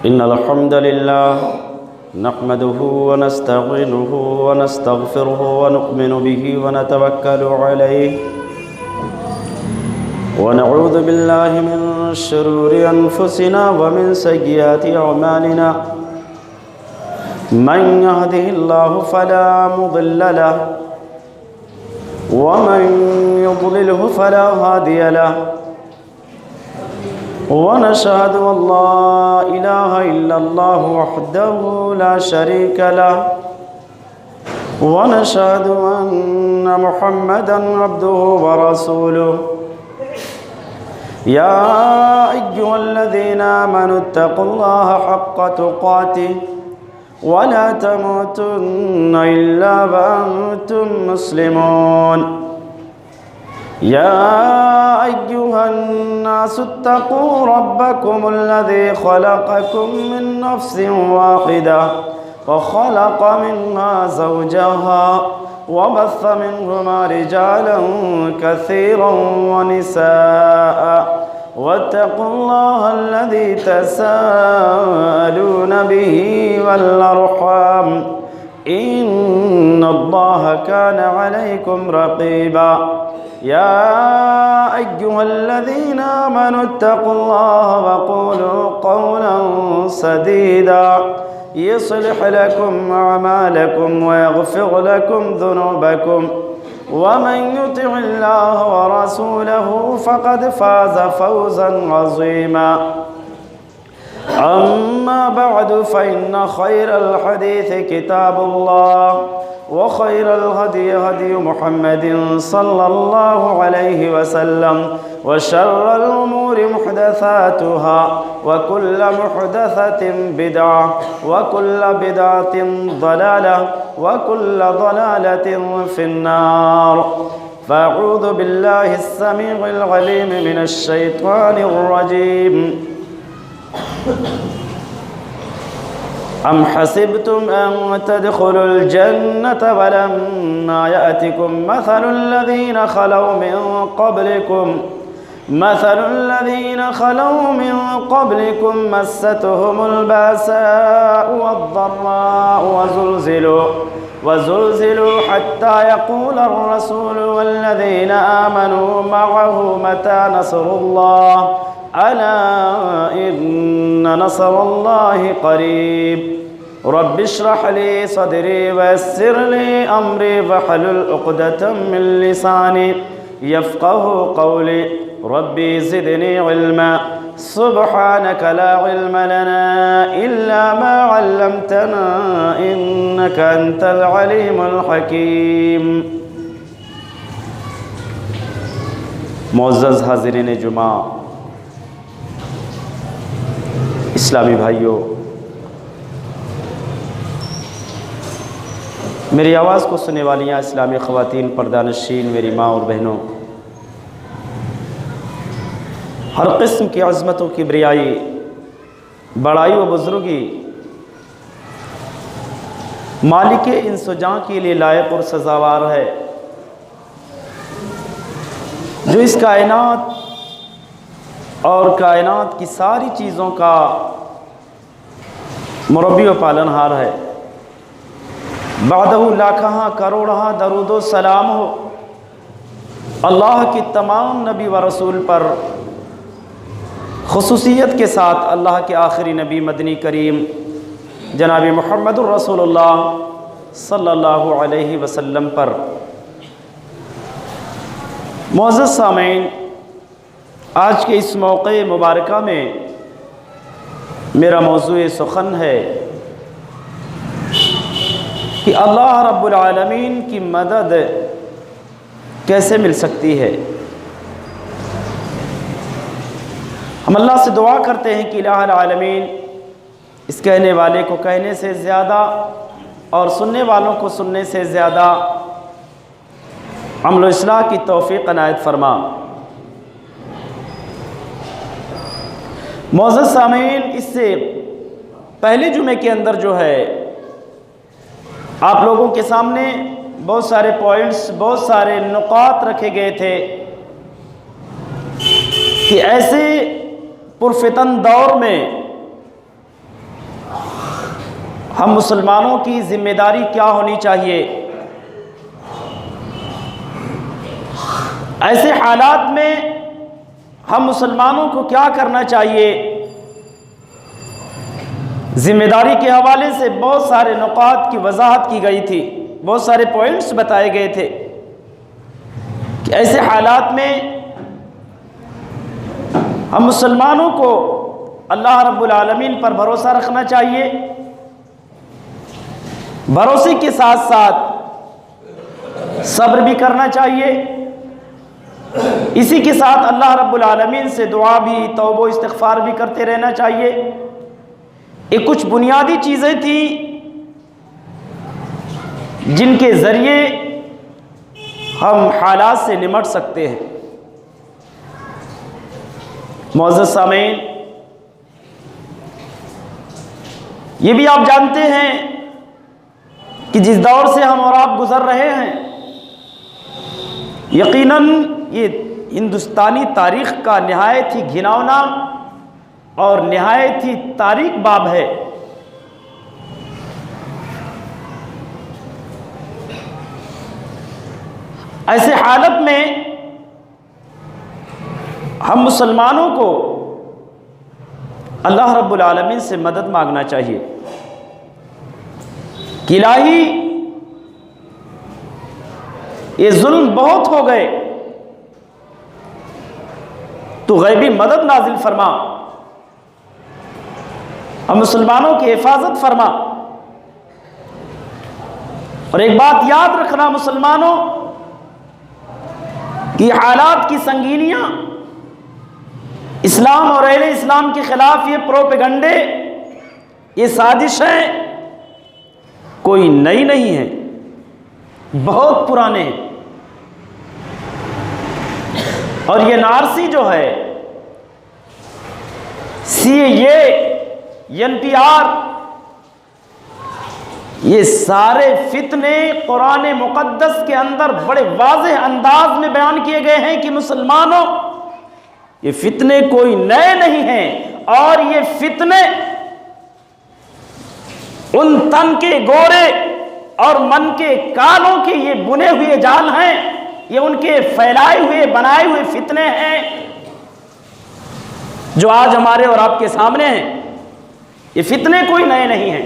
इन्नल हम्दुलिल्लाह नहमदुहु व नस्तईनुहु व नस्तगफिरुहु व नु'मिनु बिही व नतवक्कलु अलैहि व नऊज़ु बिल्लाहि मिन शुरूरि अनफुसिना व मिन सय्यिआति अअमालिना मन यहदिहिल्लाहु फला मुदिल्ल लहु व मन युद्लिलहु फला हादिय लहु वनशहदु अल्ला इलाहा इल्लल्लाहु वहदहु ला शरीका लहु वनशहदु अन्न मुहम्मदन अब्दुहु व रसूलुहु या अय्युहल्लज़ीना आमनुत्तक़ुल्लाह हक़्क़ तुक़ातिह वला तमूतुन्न इल्ला व अंतुम मुस्लिमून या अय्युहन्नासुत्तक़ू रब्बकुमुल्लज़ी ख़लक़कुम मिन नफ़्सिन वाहिदा व ख़लक़ मिन्हा ज़ौजहा व बस्स मिन्हुमा रिजालन कसीरन व निसाअ वत्तक़ुल्लाहल्लज़ी तसाअलून बिही वल अर्हाम इन्नल्लाह कान अलैकुम रक़ीबा या अय्युहल्लज़ीना आमनुत्तक़ुल्लाह वक़ूलू क़ौलन सदीदा युस्लिह लकुम अअमालकुम व यग़फ़िर लकुम ज़ुनूबकुम वमन युतिइल्लाह व रसूलहु फ़क़द फ़ाज़ फ़ौज़न अज़ीमा अम्मा बअदु फ़इन्न ख़ैरल हदीथि किताबुल्लाह व ख़ैरल हदी हदी मुहम्मदिन सल्लल्लाहु अलैहि वसल्लम व शर्रल उमूरि मुहदसातुहा व कुल्ल मुहदसतिन बिदअह व कुल्ल बिदअतिन ज़लालह व कुल्ल ज़लालतिन फ़िन्नार फ़अऊज़ु बिल्लाहिस समीइल अलीम मिनश शैतानिर रजीम अम हसिबतुम अन तदखुलुल जन्नत वलम्मा यातिकुम मसलुल लज़ीना खलौ मिन क़ब्लिकुम मस्सतहुमुल बासाउ वद्दर्राउ वज़ुलज़िलू हत्ता यक़ूलर रसूलु वल्लज़ीना आमनू मअहु मता नस्रुल्लाह अला इन्न नस्रल्लाहि क़रीब रब्बिश्रह ली सदरी वयस्सिर ली अम्री वहलुल उक़दतम मिन लिसानी यफ़क़हू क़ौली रब्बी ज़िदनी इल्मा सुब्हानक ला इल्म लना इल्ला मा अल्लमतना इन्नका अंतल अलीमुल हकीम। मुअज़्ज़ज़ हाज़िरीन जुमा, इस्लामी भाइयों, मेरी आवाज़ को सुनने वालियाँ इस्लामी ख़वातीन, पर्दानशीन, मेरी माँ और बहनों, हर किस्म की अज़मतों की किब्रियाई, बड़ाई व बुज़ुर्गी मालिक इंस व जान के लिए लायक और सज़ावार है, जो इस कायनात और कायनात की सारी चीज़ों का मुरब्बी व पालनहार है। बादहु लाखहाँ करोड़हाँ दरूदो सलाम हो अल्लाह की तमाम नबी व रसूल पर, खुसूसियत के साथ अल्लाह के आखिरी नबी मदनी करीम जनाब मुहम्मदुर रसूलुल्लाह सल्लल्लाहु अलैहि वसल्लम पर। मुअज़्ज़ज़ सामीन, आज के इस मौक़े मुबारका में मेरा मौज़ूए सुख़न है कि अल्लाह रब्बुल आलमीन की मदद कैसे मिल सकती है। हम अल्लाह से दुआ करते हैं कि इलाहुल आलमीन इस कहने वाले को कहने से ज़्यादा और सुनने वालों को सुनने से ज़्यादा अमल व इस्लाह की तौफ़ीक़ अनायत फ़रमा। मुअज़्ज़ज़ सामीन, इससे पहले जुमे के अंदर जो है आप लोगों के सामने बहुत सारे पॉइंट्स, बहुत सारे नुकात रखे गए थे कि ऐसे पुरफितन दौर में हम मुसलमानों की जिम्मेदारी क्या होनी चाहिए। ऐसे हालात में हम मुसलमानों को क्या करना चाहिए। जिम्मेदारी के हवाले से बहुत सारे नुकात की वजाहत की गई थी, बहुत सारे पॉइंट्स बताए गए थे कि ऐसे हालात में हम मुसलमानों को अल्लाह रब्बुल आलमीन पर भरोसा रखना चाहिए। भरोसे के साथ साथ सब्र भी करना चाहिए। इसी के साथ अल्लाह रब्बुल आलमीन से दुआ भी, तौबा इस्तिग़फ़ार भी करते रहना चाहिए। ये कुछ बुनियादी चीज़ें थी जिनके ज़रिए हम हालात से निमट सकते हैं। मुअज़्ज़ज़ सामीन, ये भी आप जानते हैं कि जिस दौर से हम और आप गुज़र रहे हैं, यकीनन ये हिंदुस्तानी तारीख़ का निहायत ही घिनौना और निहायत ही तारीक बाब है। ऐसे हालत में हम मुसलमानों को अल्लाह रब्बुल आलमीन से मदद मांगना चाहिए कि इलाही ये जुल्म बहुत हो गए, तो गैबी मदद नाजिल फरमा, हम मुसलमानों की हिफाजत फरमा। और एक बात याद रखना मुसलमानों कि हालात की संगीनियां, इस्लाम और अहले इस्लाम के खिलाफ ये प्रोपेगंडे, ये साजिशें कोई नई नहीं है, बहुत पुराने हैं। और ये एनआरसी जो है, सीएए, एनपीआर, ये सारे फितने कुरान मुक़द्दस के अंदर बड़े वाज़ेह अंदाज में बयान किए गए हैं कि मुसलमानों, ये फितने कोई नए नहीं हैं। और ये फितने उन तन के गोरे और मन के कालों के ये बुने हुए जाल हैं, ये उनके फैलाए हुए बनाए हुए फितने हैं जो आज हमारे और आपके सामने हैं। ये फितने कोई नए नहीं हैं,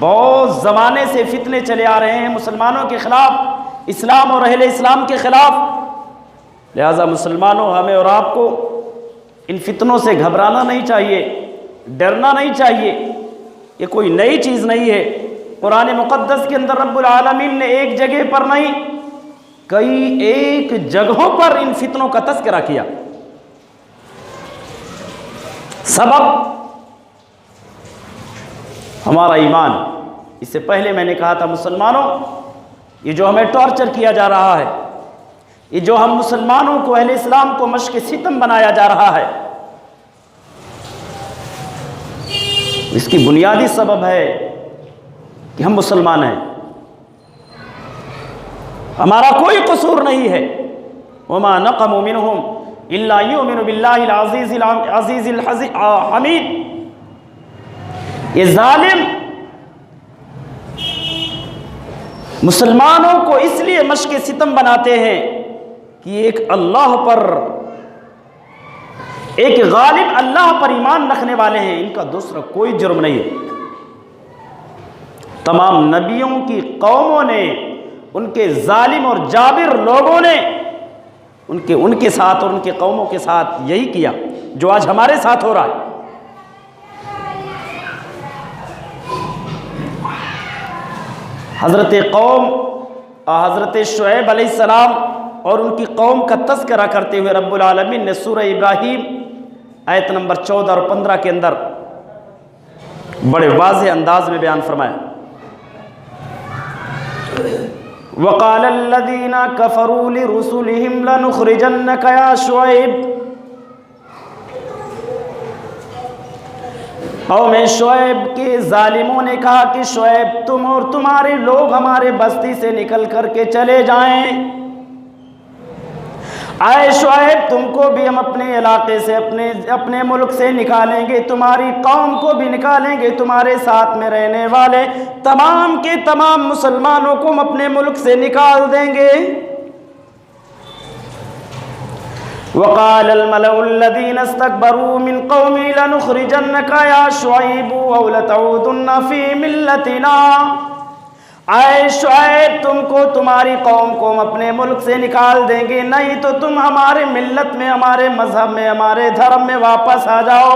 बहुत ज़माने से फितने चले आ रहे हैं मुसलमानों के ख़िलाफ़, इस्लाम और अहले इस्लाम के ख़िलाफ़। लिहाजा मुसलमानों, हमें और आपको इन फितनों से घबराना नहीं चाहिए, डरना नहीं चाहिए। ये कोई नई चीज़ नहीं है। कुरान मुक़द्दस के अंदर रब्बुल आलमीन ने एक जगह पर नहीं, कई एक जगहों पर इन फितनों का तज़किरा किया। सबब हमारा ईमान। इससे पहले मैंने कहा था मुसलमानों, ये जो हमें टॉर्चर किया जा रहा है, ये जो हम मुसलमानों को, अहले इस्लाम को मश्क सितम बनाया जा रहा है, इसकी बुनियादी सबब है कि हम मुसलमान हैं, हमारा कोई कसूर नहीं है। वमा नक़मू मिनहुम इल्ला युमिनु बिल्लाहिल अज़ीज़िल हमीद। ये जालिम मुसलमानों को इसलिए मश्क सितम बनाते हैं कि एक अल्लाह पर, एक गालिब अल्लाह पर ईमान रखने वाले हैं, इनका दूसरा कोई जुर्म नहीं है। तमाम नबियों की कौमों ने, उनके जालिम और जाबिर लोगों ने उनके साथ और उनके कौमों के साथ यही किया जो आज हमारे साथ हो रहा है। हज़रत शुएब अलैहिस्सलाम और उनकी कौम का तज़किरा करते हुए रब्बुल आलमीन ने सूरह इब्राहीम आयत नंबर 14 और 15 के अंदर बड़े वाज़ेह अंदाज में बयान फरमाया, वक़ालल्लज़ीना कफ़रू लिरुसुलिहिम लनुख़रिजन्नक या शुएब। कौम शुएब के जालिमों ने कहा कि शुएब, तुम और तुम्हारे लोग हमारे बस्ती से निकल करके चले जाएं, आए शुएब, तुमको भी हम अपने इलाके से, अपने मुल्क से निकालेंगे, तुम्हारी कौम को भी निकालेंगे, तुम्हारे साथ में रहने वाले तमाम के तमाम मुसलमानों को हम अपने मुल्क से निकाल देंगे। वक़ालल मलउल्लज़ीना इस्तकबरू मिन क़ौमी लनुख़रिजन्नका या शुएब औ लतऊदुन्ना फ़ी मिल्लतिना। आए शुएब, तुमको, तुम्हारी कौम को हम अपने मुल्क से निकाल देंगे, नहीं तो तुम हमारे मिल्लत में, हमारे मजहब में, हमारे धर्म में वापस आ जाओ।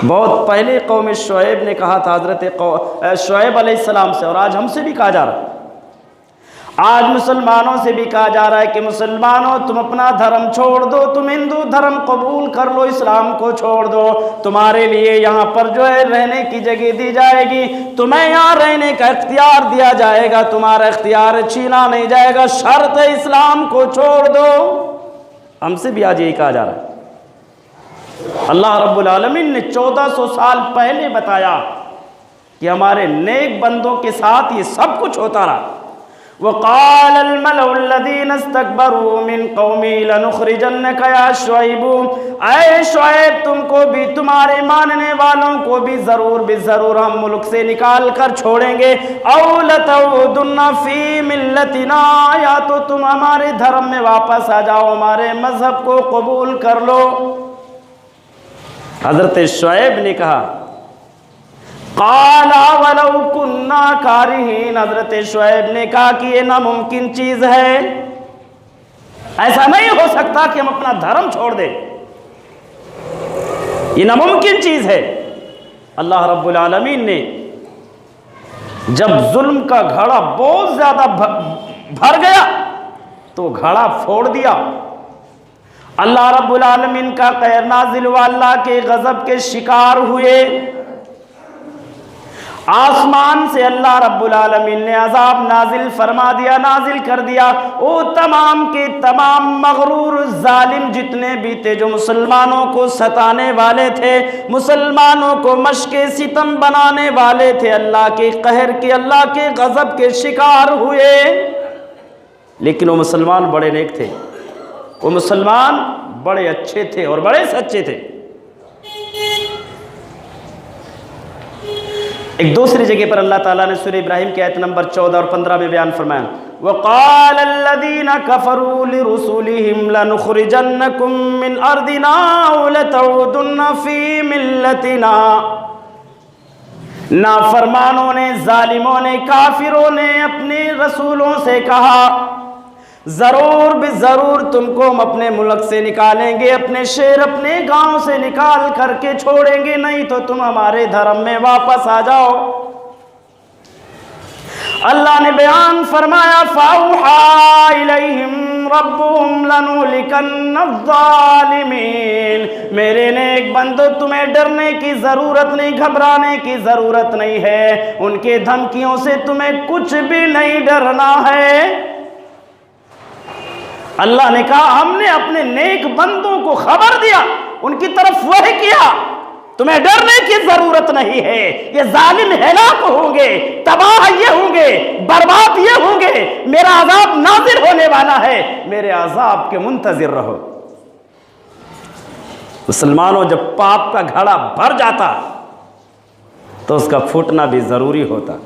बहुत पहले कौम शुएब ने कहा था हज़रत शुएब अलैहिस्सलाम से, और आज हमसे भी कहा जा रहा है, आज मुसलमानों से भी कहा जा रहा है कि मुसलमानों, तुम अपना धर्म छोड़ दो, तुम हिंदू धर्म कबूल कर लो, इस्लाम को छोड़ दो, तुम्हारे लिए यहाँ पर जो है रहने की जगह दी जाएगी, तुम्हें यहाँ रहने का इख्तियार दिया जाएगा, तुम्हारा इख्तियार छीना नहीं जाएगा, शर्त है इस्लाम को छोड़ दो। हमसे भी आज यही कहा जा रहा है। अल्लाह रब्बुल आलमीन ने 1400 साल पहले बताया कि हमारे नेक बंदों के साथ ये सब कुछ होता रहा। वक़ालल मलउल्लज़ीना इस्तकबरू मिन क़ौमी लनुख़रिजन्नका या शुएब। ऐ शुएब, तुमको भी, तुम्हारे मानने वालों को भी ज़रूर हम मुल्क से निकाल कर छोड़ेंगे। औ लतऊदुन्ना फ़ी मिल्लतिना, या तो तुम हमारे धर्म में वापस आ जाओ, हमारे मजहब को कबूल कर लो। हज़रत शुएब ने कहा, क़ाला वलौ कुन्ना कारिहीन। हज़रत शुएब ने कहा कि ये नामुमकिन चीज़ है, ऐसा नहीं हो सकता कि हम अपना धर्म छोड़ दें, ये नामुमकिन चीज़ है। अल्लाह रब्बुल आलमीन ने जब जुल्म का घड़ा बहुत ज़्यादा भर गया तो घड़ा फोड़ दिया। अल्लाह रब्बुल आलमीन का कहर नाजिल हुआ, अल्लाह के गज़ब के शिकार हुए। आसमान से अल्लाह रब्बुल आलमीन ने अजाब नाजिल फरमा दिया, नाजिल कर दिया। वो तमाम के तमाम मगरूर जालिम जितने भी थे, जो मुसलमानों को सताने वाले थे, मुसलमानों को मशके सितम बनाने वाले थे, अल्लाह के कहर के, अल्लाह के गज़ब के शिकार हुए। लेकिन वो मुसलमान बड़े नेक थे, वो मुसलमान बड़े अच्छे थे और बड़े सच्चे थे। एक दूसरी जगह पर अल्लाह ताला ने सूरह इब्राहिम की आयत नंबर 14 और 15 में बयान फरमाया, वक़ालल्लज़ीना कफ़रू लिरुसूलिहिम लनुख़रिजन्नकुम मिन अर्दिना औ लतऊदुन्ना फ़ी मिल्लतिना। नाफरमानों ने, जालिमों ने, काफिरों ने अपने रसूलों से कहा, ज़रूर तुमको हम अपने मुल्क से निकालेंगे, अपने शहर, अपने गांव से निकाल करके छोड़ेंगे, नहीं तो तुम हमारे धर्म में वापस आ जाओ। अल्लाह ने बयान फरमाया, फ़अौहा इलैहिम रब्बुहुम लनुहलिकन्ना ज़ालिमीन। मेरे नेक बंदो, तुम्हें डरने की ज़रूरत नहीं, घबराने की ज़रूरत नहीं है, उनके धमकियों से तुम्हें कुछ भी नहीं डरना है। अल्लाह ने कहा, हमने अपने नेक बंदों को खबर दिया, उनकी तरफ वही किया, तुम्हें डरने की जरूरत नहीं है, ये जालिम हलाक होंगे, तबाह ये होंगे, बर्बाद ये होंगे, मेरा अजाब नाज़िल होने वाला है, मेरे अजाब के मुंतजिर रहो। मुसलमानों, जब पाप का घड़ा भर जाता तो उसका फूटना भी जरूरी होता।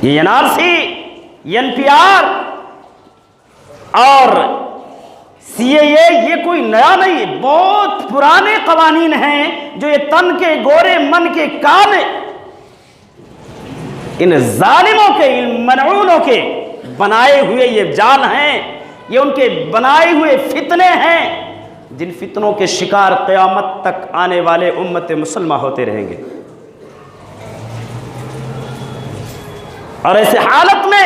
ये एनआरसी, एनपीआर और सीएए ये कोई नया नहीं है, बहुत पुराने कवानीन हैं जो ये तन के गोरे मन के काले इन जालिमों के, इन मनऊनों के बनाए हुए ये जाल हैं, ये उनके बनाए हुए फितने हैं, जिन फितनों के शिकार क़यामत तक आने वाले उम्मत मुसलमा होते रहेंगे। और ऐसे हालत में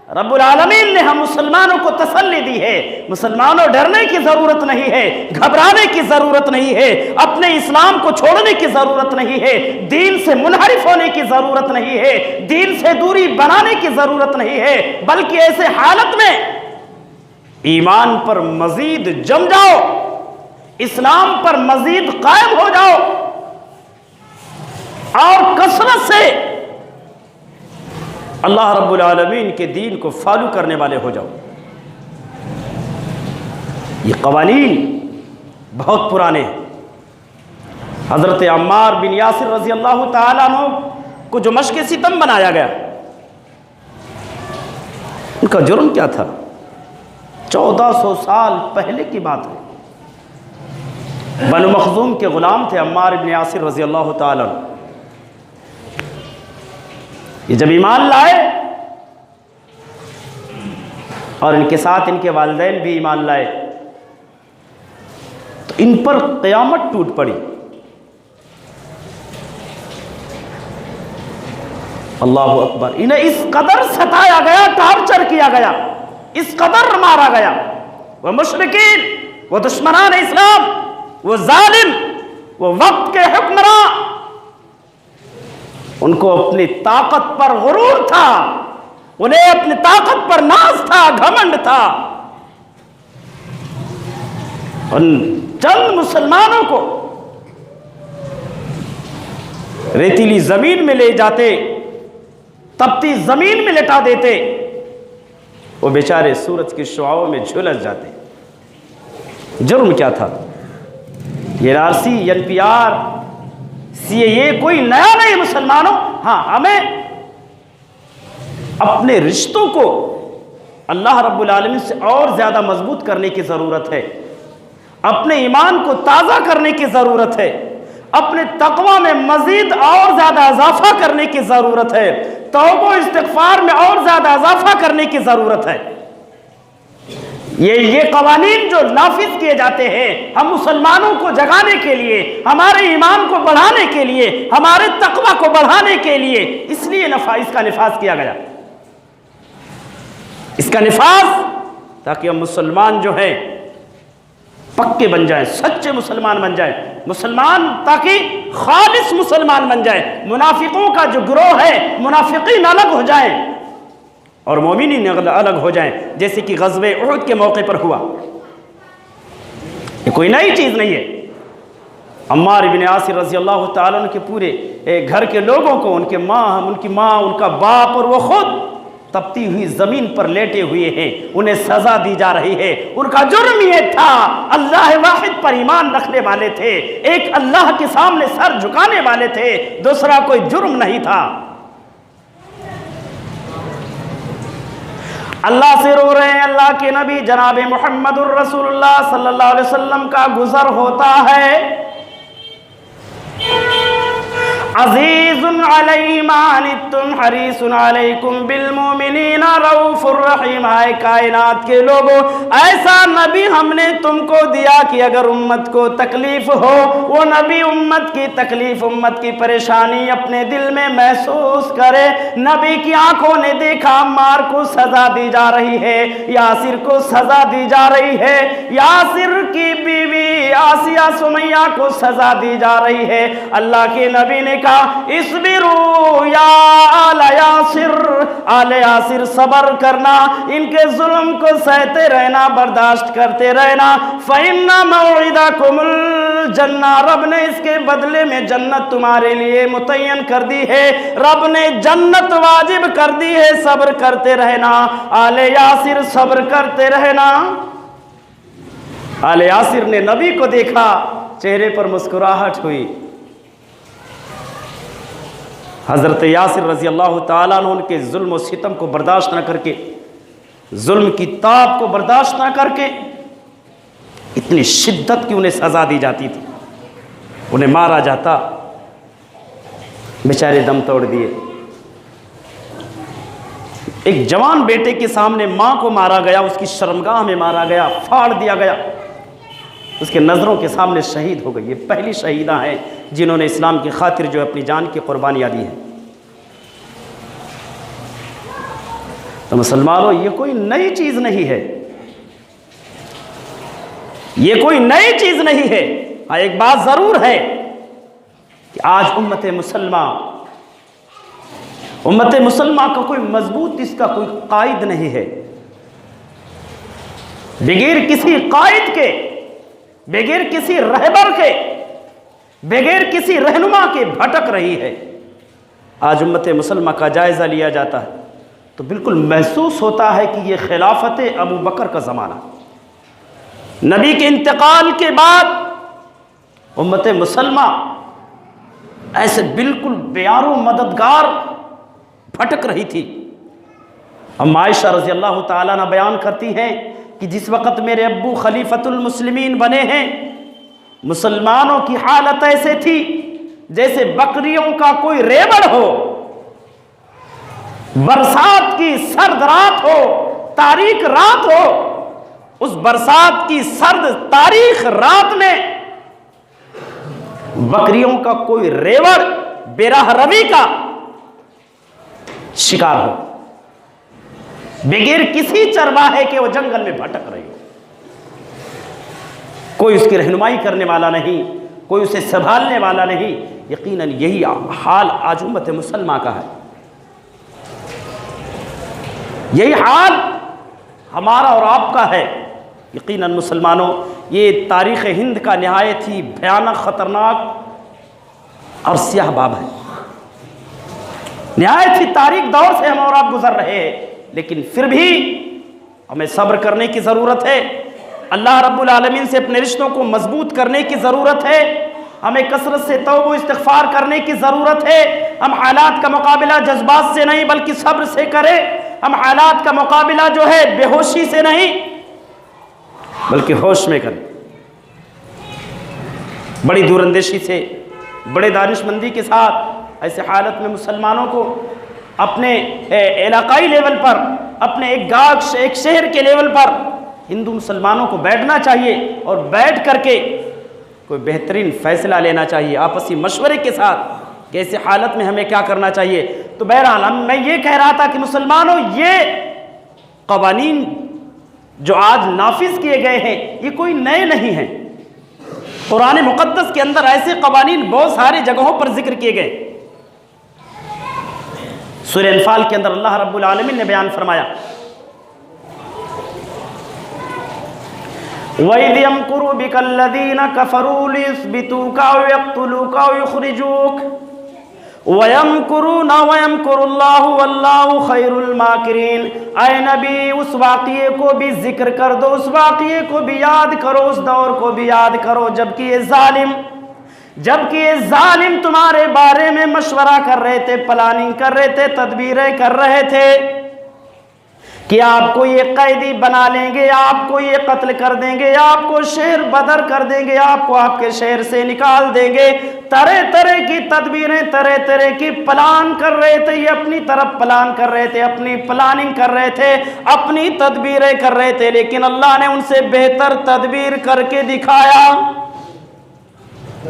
रब्बुल आलमीन ने हम मुसलमानों को तसल्ली दी है, मुसलमानों डरने की जरूरत नहीं है, घबराने की जरूरत नहीं है, अपने इस्लाम को छोड़ने की जरूरत नहीं है, दीन से मुनहरिफ होने की जरूरत नहीं है, दीन से दूरी बनाने की जरूरत नहीं है, बल्कि ऐसे हालत में ईमान पर मजीद जम जाओ, इस्लाम पर मजीद कायम हो जाओ और कसरत से अल्लाह रब्बुल आलमीन के दीन को फॉलो करने वाले हो जाओ। ये कवानीन बहुत पुराने हैं। हज़रत अम्मार बिन यासिर रज़ी अल्लाह ताला अन्हु को जो मश्क सितम बनाया गया, उनका जुर्म क्या था? 1400 साल पहले की बात है। बनु मखज़ूम के ग़ुलाम थे अम्मार बिन यासिर रज़ी अल्लाह ताला अन्हु। ये जब ईमान लाए और इनके साथ इनके वालिदैन भी ईमान लाए तो इन पर क़यामत टूट पड़ी। अल्लाहु अकबर। इन्हें इस कदर सताया गया, टॉर्चर किया गया, इस कदर मारा गया। वह मुशरिकीन, वो दुश्मनान इस्लाम, वो जालिम, वो वक्त के हुक्मरान, उनको अपनी ताकत पर गुरूर था, उन्हें अपनी ताकत पर नाज था, घमंड था। उन चंद मुसलमानों को रेतीली जमीन में ले जाते, तपती जमीन में लेटा देते, वो बेचारे सूरज की शुआओं में झुलस जाते। जुर्म क्या था? ये आरसी, NPR, CAA कोई नया नहीं मुसलमानों। हाँ, हमें अपने रिश्तों को अल्लाह रब्बुल आलमीन से और ज्यादा मजबूत करने की जरूरत है, अपने ईमान को ताज़ा करने की ज़रूरत है, अपने तक़वा में मज़ीद और ज़्यादा इजाफा करने की ज़रूरत है, तौबा इस्तिग़फ़ार में और ज़्यादा इजाफा करने की ज़रूरत है। ये कवानीन जो नाफिज किए जाते हैं हम मुसलमानों को जगाने के लिए, हमारे ईमान को बढ़ाने के लिए, हमारे तक़वा को बढ़ाने के लिए, इसलिए इसका निफाज किया गया। इसका निफाज ताकि हम मुसलमान जो हैं पक्के बन जाएं, सच्चे मुसलमान बन जाएं, मुसलमान ताकि खालिस मुसलमान बन जाएं। मुनाफिकों का जो गिरोह है, मुनाफिकीन अलग हो जाएं और मोमिनीन अलग हो जाएं, जैसे कि ग़ज़वे उहद के मौके पर हुआ। ये कोई नई चीज़ नहीं है। अम्मार इब्न यासिर रज़ी अल्लाह ताला अन्हु के पूरे घर के लोगों को, उनकी माँ, उनका बाप और वो खुद तपती हुई जमीन पर लेटे हुए हैं, उन्हें सजा दी जा रही है। उनका जुर्म ये था, अल्लाह वाहिद पर ईमान रखने वाले थे, एक अल्लाह के सामने सर झुकाने वाले थे, दूसरा कोई जुर्म नहीं था। अल्लाह से रो रहे हैं। अल्लाह के नबी जनाब मुहम्मदुर रसूलुल्लाह सल्लल्लाहु अलैहि वसल्लम का गुजर होता है। अज़ीज़ुन अलैहि मा अनित्तुम हरीसुन अलैकुम बिल मुमिनीना रऊफुर रहीम। आए कायनात के लोगों, ऐसा नबी हमने तुमको दिया कि अगर उम्मत को तकलीफ हो, वो नबी उम्मत की तकलीफ, उम्मत की परेशानी अपने दिल में महसूस करे। नबी की आंखों ने देखा अम्मार को सजा दी जा रही है, यासिर को सजा दी जा रही है, यासिर की बीवी आसिया सुमैया को सजा दी जा रही है। अल्लाह के नबी ने इसबिरू या आले यासिर, आले यासिर सबर करना, इनके जुल्म को सहते रहना, बर्दाश्त करते रहना। फइन्ना मौइदकुमुल जन्ना, रब ने इसके बदले में जन्नत तुम्हारे लिए मुतय्यन कर दी है, रब ने जन्नत वाजिब कर दी है, सब्र करते रहना। आले यासिर सब्र करते रहना। आले यासिर ने नबी को देखा, चेहरे पर मुस्कुराहट हुई। हज़रत यासिर रज़ी अल्लाह ताला अन्हु उनके जुल्म और सितम को बर्दाश्त न करके, जुल्म की ताप को बर्दाश्त न करके, इतनी शिद्दत की उन्हें सज़ा दी जाती थी, उन्हें मारा जाता, बेचारे दम तोड़ दिए। एक जवान बेटे के सामने माँ को मारा गया, उसकी शर्मगाह में मारा गया, फाड़ दिया गया, उसके नज़रों के सामने शहीद हो गई। ये पहली शहीदा हैं जिन्होंने इस्लाम की खातिर जो अपनी जान की कुर्बानियाँ दी हैं। तो मुसलमानों, ये कोई नई चीज़ नहीं है, ये कोई नई चीज़ नहीं है। हाँ, एक बात ज़रूर है कि आज उम्मत मुसलमान का कोई मजबूत, इसका कोई कायद नहीं है। बगैर किसी कायद के, बगैर किसी रहबर के, बगैर किसी रहनुमा के भटक रही है। आज उम्मत मुसलमान का जायज़ा लिया जाता है तो बिल्कुल महसूस होता है कि ये खिलाफत अबू बकर का ज़माना, नबी के इंतकाल के बाद उम्मत मुसलमा ऐसे बिल्कुल बेयारो मददगार भटक रही थी। हम आयशा रज़ी अल्लाह ताला अन्हा बयान करती हैं कि जिस वक़्त मेरे अब्बू खलीफतुल मुस्लिमीन बने हैं, मुसलमानों की हालत ऐसे थी जैसे बकरियों का कोई रेवड़ हो, बरसात की सर्द रात हो, तारीख रात हो, उस बरसात की सर्द तारीख रात में बकरियों का कोई रेवड़ बेराह रवी का शिकार हो, बगैर किसी चरवाहे के वो जंगल में भटक रही हो, कोई उसकी रहनुमाई करने वाला नहीं, कोई उसे संभालने वाला नहीं। यकीनन यही हाल आज उम्मत मुसलमा का है, यही हाल हमारा और आपका है। यकीनन मुसलमानों, ये तारीख़ हिंद का निहायत ही भयानक ख़तरनाक और स्याह बाब है। निहायत ही तारीख दौर से हम और आप गुजर रहे हैं, लेकिन फिर भी हमें सब्र करने की ज़रूरत है। अल्लाह रब्बुल आलमीन से अपने रिश्तों को मजबूत करने की ज़रूरत है। हमें कसरत से तौबा इस्तिग़फ़ार करने की ज़रूरत है। हम हालात का मुकाबला जज्बात से नहीं बल्कि सब्र से करें। हम हालात का मुकाबला जो है बेहोशी से नहीं बल्कि होश में करें। बड़ी दूरंदेशी से, बड़े दानिशमंदी के साथ ऐसे हालत में मुसलमानों को अपने इलाकाई लेवल पर, अपने एक गाँव एक शहर के लेवल पर हिंदू मुसलमानों को बैठना चाहिए और बैठ करके कोई बेहतरीन फ़ैसला लेना चाहिए आपसी मशवरे के साथ कि ऐसी हालत में हमें क्या करना चाहिए। तो बहरहाल मैं ये कह रहा था कि मुसलमानों, ये क़वानीन जो आज नाफिज किए गए हैं ये कोई नए नहीं हैं। कुरान मुक़द्दस के अंदर ऐसे क़वानीन बहुत सारी जगहों पर जिक्र किए गए। सूरह अनफ़ाल के अंदर अल्लाह रब्बुल आलमीन ने बयान फरमाया, वइज़ यमकुरु बिकल्लज़ीना कफ़रू लियुस्बितूका अव यक़्तुलूका अव युख़रिजूक वयमकुरूना वयमकुरुल्लाहु वल्लाहु खैरुल माकिरीन। ऐ नबी, उस वाक़िए को भी जिक्र कर दो, उस वाक़िए को भी याद करो, उस दौर को भी याद करो जबकि ये जालिम तुम्हारे बारे में मशवरा कर रहे थे, प्लानिंग कर रहे थे, तदबीरें कर रहे थे कि आपको ये कैदी बना लेंगे, आपको ये कत्ल कर देंगे, आपको शहर बदर कर देंगे, आपको आपके शहर से निकाल देंगे। तरह तरह की तदबीरें, तरह तरह की प्लान कर रहे थे। ये अपनी तरफ प्लान कर रहे थे, अपनी प्लानिंग कर रहे थे, अपनी तदबीरें कर रहे थे, लेकिन अल्लाह ने उनसे बेहतर तदबीर करके दिखाया।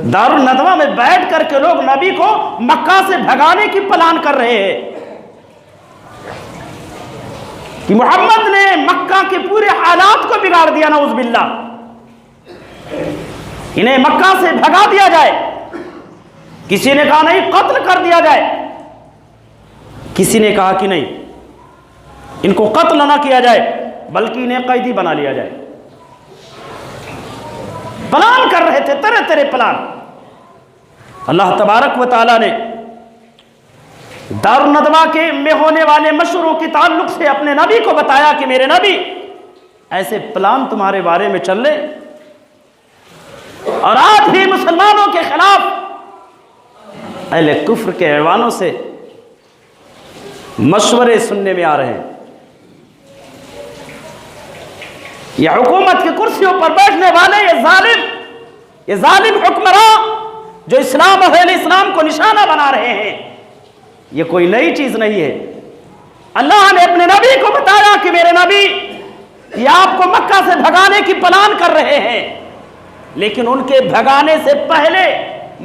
दारुल नदवा में बैठ करके लोग नबी को मक्का से भगाने की प्लान कर रहे हैं कि मोहम्मद ने मक्का के पूरे हालात को बिगाड़ दिया, नऊज़ बिल्लाह, इन्हें मक्का से भगा दिया जाए। किसी ने कहा नहीं, कत्ल कर दिया जाए। किसी ने कहा कि नहीं, इनको कत्ल ना किया जाए बल्कि इन्हें कैदी बना लिया जाए। प्लान कर रहे थे, तरह तरह प्लान। अल्लाह तबारक व तआला ने दारुल नदवा के में होने वाले मशवरों के ताल्लुक से अपने नबी को बताया कि मेरे नबी, ऐसे प्लान तुम्हारे बारे में चल रहे और आज भी मुसलमानों के खिलाफ अहले कुफ्र के ऐवानों से मशवरे सुनने में आ रहे हैं। ये हुकूमत की कुर्सियों पर बैठने वाले ये जालिम हुक्मरान जो इस्लाम और अहले इस्लाम को निशाना बना रहे हैं, ये कोई नई चीज नहीं है। अल्लाह ने अपने नबी को बताया कि मेरे नबी, ये आपको मक्का से भगाने की प्लान कर रहे हैं, लेकिन उनके भगाने से पहले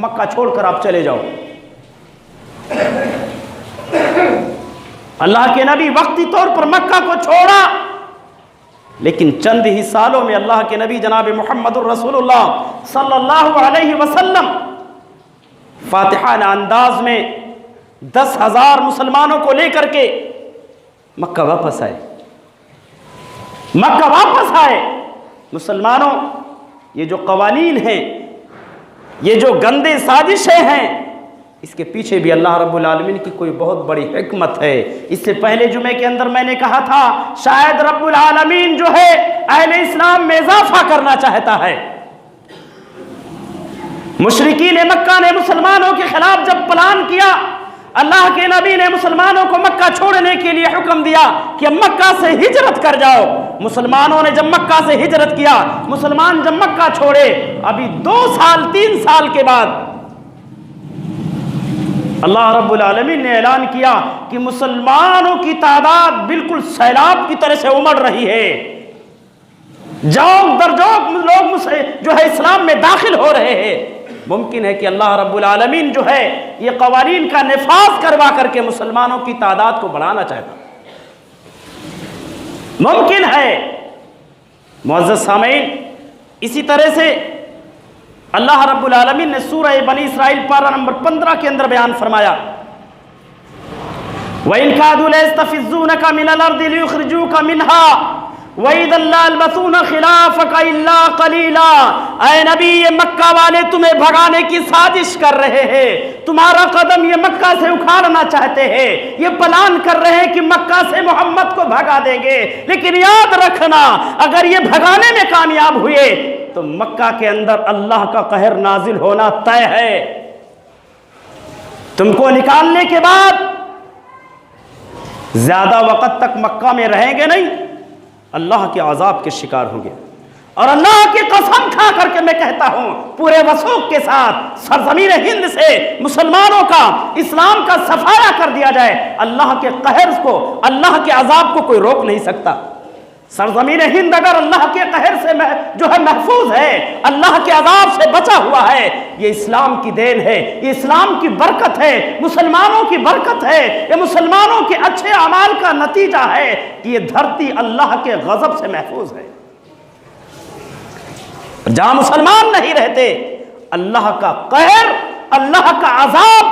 मक्का छोड़कर आप चले जाओ। अल्लाह के नबी वक्ती तौर पर मक्का को छोड़ा, लेकिन चंद ही सालों में अल्लाह के नबी जनाब मुहम्मदुर रसूलुल्लाह सल्लल्लाहु अलैहि वसल्लम फातिहाना अंदाज में 10,000 मुसलमानों को लेकर के मक्का वापस आए। मक्का वापस आए। मुसलमानों, ये जो कवानीन हैं, ये जो गंदे साजिशें हैं, इसके पीछे भी अल्लाह रब्बुल आलमीन की कोई बहुत बड़ी हिकमत है। इससे पहले जुमे के अंदर मैंने कहा था, शायद रब्बुल आलमीन जो है अहले इस्लाम में इजाफा करना चाहता है। मुशरिकीन मक्का ने मुसलमानों के खिलाफ जब प्लान किया, अल्लाह के नबी ने मुसलमानों को मक्का छोड़ने के लिए हुक्म दिया कि अब मक्का से हिजरत कर जाओ। मुसलमानों ने जब मक्का से हिजरत किया, मुसलमान जब मक्का छोड़े, अभी 2 साल 3 साल के बाद अल्लाह रब्बुल आलमीन ने ऐलान किया कि मुसलमानों की तादाद बिल्कुल सैलाब की तरह से उमड़ रही है। जौक दर जौक लोग जो है इस्लाम में दाखिल हो रहे हैं। मुमकिन है कि अल्लाह रब्बुल आलमीन जो है ये कवानीन का निफाज करवा करके मुसलमानों की तादाद को बढ़ाना चाहता, मुमकिन है। मुअज़्ज़ज़ सामीन, इसी तरह से अल्लाह रब्बुल आलमीन ने सूरह बनी इसराइल पारा नंबर 15 के अंदर बयान फरमाया, व इन कादू लयस्तफिज़ूनका मिनल अर्दि लियुखरिजूका मिनहा व इज़न ला यल्बसूना खिलाफका इल्ला कलीला। ऐ नबी, ये मक्का वाले तुम्हें भगाने की साजिश कर रहे हैं, तुम्हारा कदम ये मक्का से उखाड़ना चाहते हैं, ये प्लान कर रहे हैं कि मक्का से मोहम्मद को भगा देंगे। लेकिन याद रखना, अगर ये भगाने में कामयाब हुए तो मक्का के अंदर अल्लाह का कहर नाजिल होना तय है। तुमको निकालने के बाद ज्यादा वक्त तक मक्का में रहेंगे नहीं, अल्लाह के अजाब के शिकार होंगे। और अल्लाह की कसम खा करके मैं कहता हूं पूरे वसूख के साथ, सरजमीन हिंद से मुसलमानों का, इस्लाम का सफाया कर दिया जाए, अल्लाह के कहर को, अल्लाह के अजाब को कोई रोक नहीं सकता। सरजमीन हिंद अगर अल्लाह के कहर से जो है महफूज है, अल्लाह के अजाब से बचा हुआ है, ये इस्लाम की देन है, ये इस्लाम की बरकत है, मुसलमानों की बरकत है, ये मुसलमानों के अच्छे अमाल का नतीजा है कि ये धरती अल्लाह के गजब से महफूज है। जहां मुसलमान नहीं रहते, अल्लाह का कहर, अल्लाह का अजाब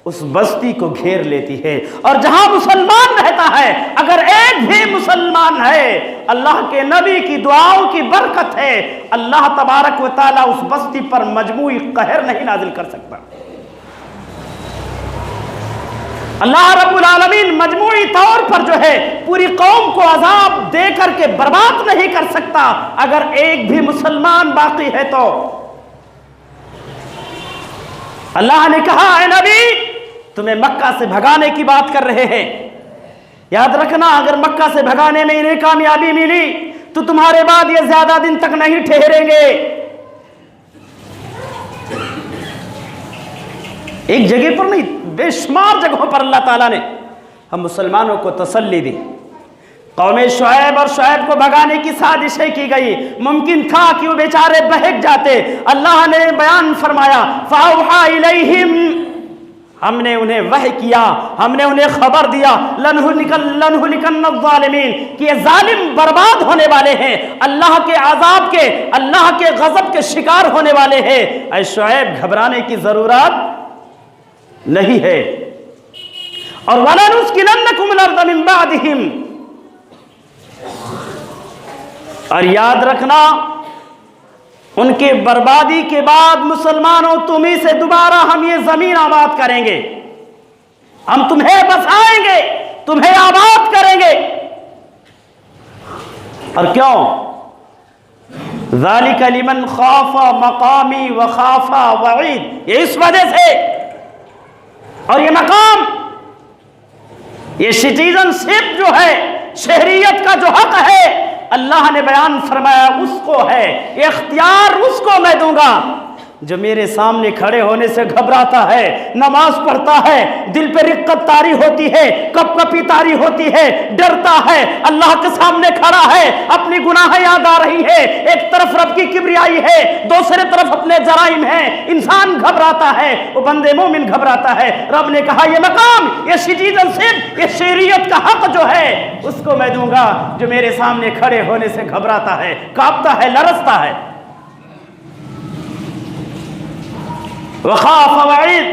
उस बस्ती को घेर लेती है। और जहां मुसलमान रहता है, अगर एक भी मुसलमान है, अल्लाह के नबी की दुआओं की बरकत है, अल्लाह तबारक व तआला उस बस्ती पर मजमूई कहर नहीं नाजिल कर सकता। अल्लाह रब्बुल आलमीन मजमूई तौर पर जो है पूरी कौम को अजाब दे करके बर्बाद नहीं कर सकता अगर एक भी मुसलमान बाकी है तो। अल्लाह ने कहा, ऐ नबी, तुम्हें मक्का से भगाने की बात कर रहे हैं, याद रखना, अगर मक्का से भगाने में इन्हें कामयाबी मिली तो तुम्हारे बाद ये ज्यादा दिन तक नहीं ठहरेंगे। एक जगह पर नहीं, बेशुमार जगहों पर अल्लाह ताला ने हम मुसलमानों को तसल्ली दी। कौमे शुएब और शुएब को भगाने की साजिशें की गई, मुमकिन था कि वो बेचारे बहक जाते। अल्लाह ने बयान फरमाया, फ़अौहा इलैहिम, हमने उन्हें वह किया, हमने उन्हें खबर दिया, लनहुलिकन्न ज़ालिमीन, कि ये जालिम बर्बाद होने वाले हैं, अल्लाह के अजाब के, अल्लाह के गजब के शिकार होने वाले हैं। ऐ शुएब, घबराने की जरूरत नहीं है। और वलनुस्किनन्नकुमुल अर्ज़ मिन बादिहिम, और याद रखना, उनके बर्बादी के बाद मुसलमानों तुम्ही से दोबारा हम ये जमीन आबाद करेंगे, हम तुम्हें बसाएंगे, तुम्हें आबाद करेंगे। और क्यों? ज़ालिका लिमन खाफा मकामी व खाफा वईद, ये इस वजह से, और ये मकाम, ये सिटीजनशिप जो है, शहरियत का जो हक है, अल्लाह ने बयान फरमाया उसको है, इख्तियार उसको मैं दूंगा जो मेरे सामने खड़े होने से घबराता है, नमाज पढ़ता है, दिल पे रिक्कत तारी होती है, कपकपी तारी होती है, डरता है, अल्लाह के सामने खड़ा है, अपनी गुनाह याद आ रही है, एक तरफ रब की किब्रियाई है, दूसरे तरफ अपने जराइम है, इंसान घबराता है, वो बंदे मोमिन घबराता है। रब ने कहा ये मकाम, ये सिटीजनशिप, ये शरीयत का हक जो है उसको मैं दूंगा जो मेरे सामने खड़े होने से घबराता है, कांपता है, लरजता है। वखाफ वईद,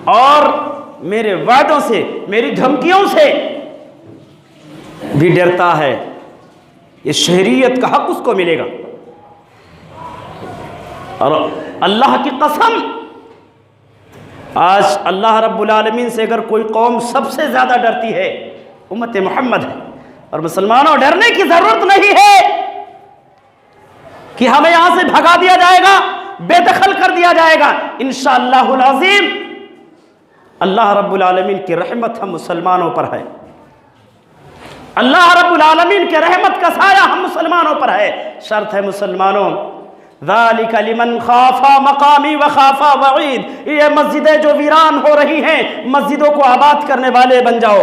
और मेरे वादों से, मेरी धमकियों से भी डरता है। ये शहरियत का हक उसको मिलेगा। और अल्लाह की कसम, आज अल्लाह रब्बुल आलमीन से अगर कोई कौम सबसे ज़्यादा डरती है, उम्मत मोहम्मद है। और मुसलमानों, डरने की ज़रूरत नहीं है कि हमें यहां से भगा दिया जाएगा, बेदखल कर दिया जाएगा। इंशाअल्लाहुल अज़ीम अल्लाह रब्बुल आलमीन की रहमत हम मुसलमानों पर है। अल्लाह रब्बुल आलमीन के रहमत का साया हम मुसलमानों पर है। शर्त है मुसलमानों, ज़ालिका लिमन खाफा मकामी व खाफा वईद। ये मस्जिदें जो वीरान हो रही हैं, मस्जिदों को आबाद करने वाले बन जाओ।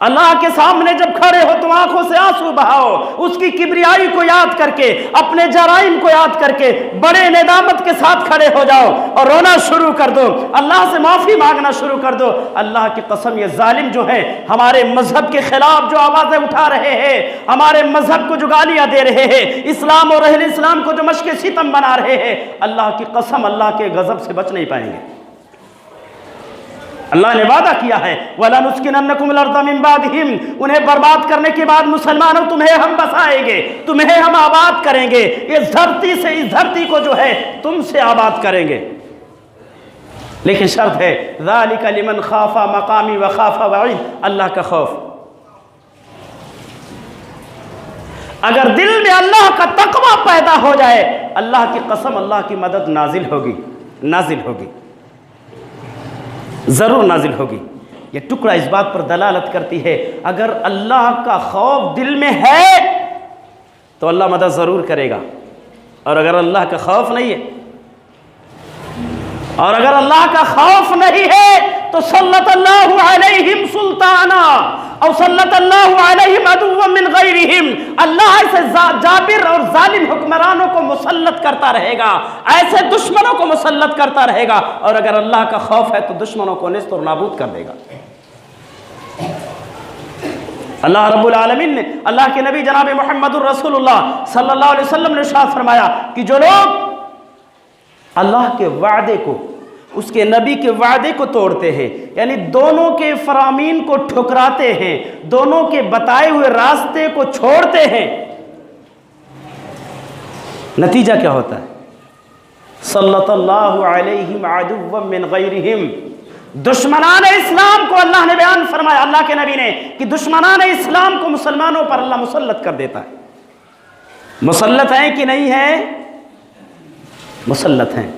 अल्लाह के सामने जब खड़े हो तो आंखों से आंसू बहाओ, उसकी किब्रियाई को याद करके, अपने जराइम को याद करके बड़े नेदामत के साथ खड़े हो जाओ और रोना शुरू कर दो, अल्लाह से माफी मांगना शुरू कर दो। अल्लाह की कसम, ये जालिम जो है हमारे मजहब के खिलाफ जो आवाजें उठा रहे हैं, हमारे मजहब को जो गालियां दे रहे हैं, इस्लाम और अहले इस्लाम को जो मशक़े सितम बना रहे हैं, अल्लाह की कसम अल्लाह के गजब से बच नहीं पाएंगे। अल्लाह ने वादा किया है, वलानुस्किनन्नकुमुल अर्ज़ मिन बादिहिम, उन्हें बर्बाद करने के बाद मुसलमानों तुम्हें हम बसाएंगे, तुम्हें हम आबाद करेंगे। इस धरती से, इस धरती को जो है तुमसे आबाद करेंगे। लेकिन शर्त है, ज़ालिका लिमन खाफा मकामी व खाफा वईद, अल्लाह का खौफ। अगर दिल में अल्लाह का तक़वा पैदा हो जाए, अल्लाह की कसम अल्लाह की मदद नाजिल होगी, नाजिल होगी, ज़रूर नाजिल होगी। ये टुकड़ा इस बात पर दलालत करती है, अगर अल्लाह का खौफ दिल में है तो अल्लाह मदद ज़रूर करेगा। और अगर अल्लाह का खौफ नहीं है, और अगर अल्लाह का खौफ नहीं है तो सल्लल्लाहु अलैहिम सुल्ताना और सल्लल्लाहु अलैहिम अदुव्वन मिन गैरिहिम, अल्लाह ऐसे जाबिर और जालिम हुक्मरानों को मुसल्लत करता रहेगा, ऐसे दुश्मनों को मुसल्लत करता रहेगा। और अगर अल्लाह का खौफ है तो दुश्मनों को नेस्त और नाबूद कर देगा। अल्लाह रब्बुल आलमीन ने, अल्लाह के नबी जनाब मुहम्मदुर रसूलुल्लाह सल्लल्लाहु अलैहि वसल्लम ने इरशाद फरमाया कि जो लोग अल्लाह के वादे को, उसके नबी के वादे को तोड़ते हैं, यानी दोनों के फरामीन को ठुकराते हैं, दोनों के बताए हुए रास्ते को छोड़ते हैं, नतीजा क्या होता है? सल्लल्लाहु अलैहिम अदुव्वन मिन गैरिहिम, दुश्मनान इस्लाम को अल्लाह ने बयान फरमाया, अल्लाह के नबी ने, कि दुश्मनान इस्लाम को मुसलमानों पर अल्लाह मुसल्लत कर देता है। मुसल्लत हैं कि नहीं है? मुसल्लत हैं।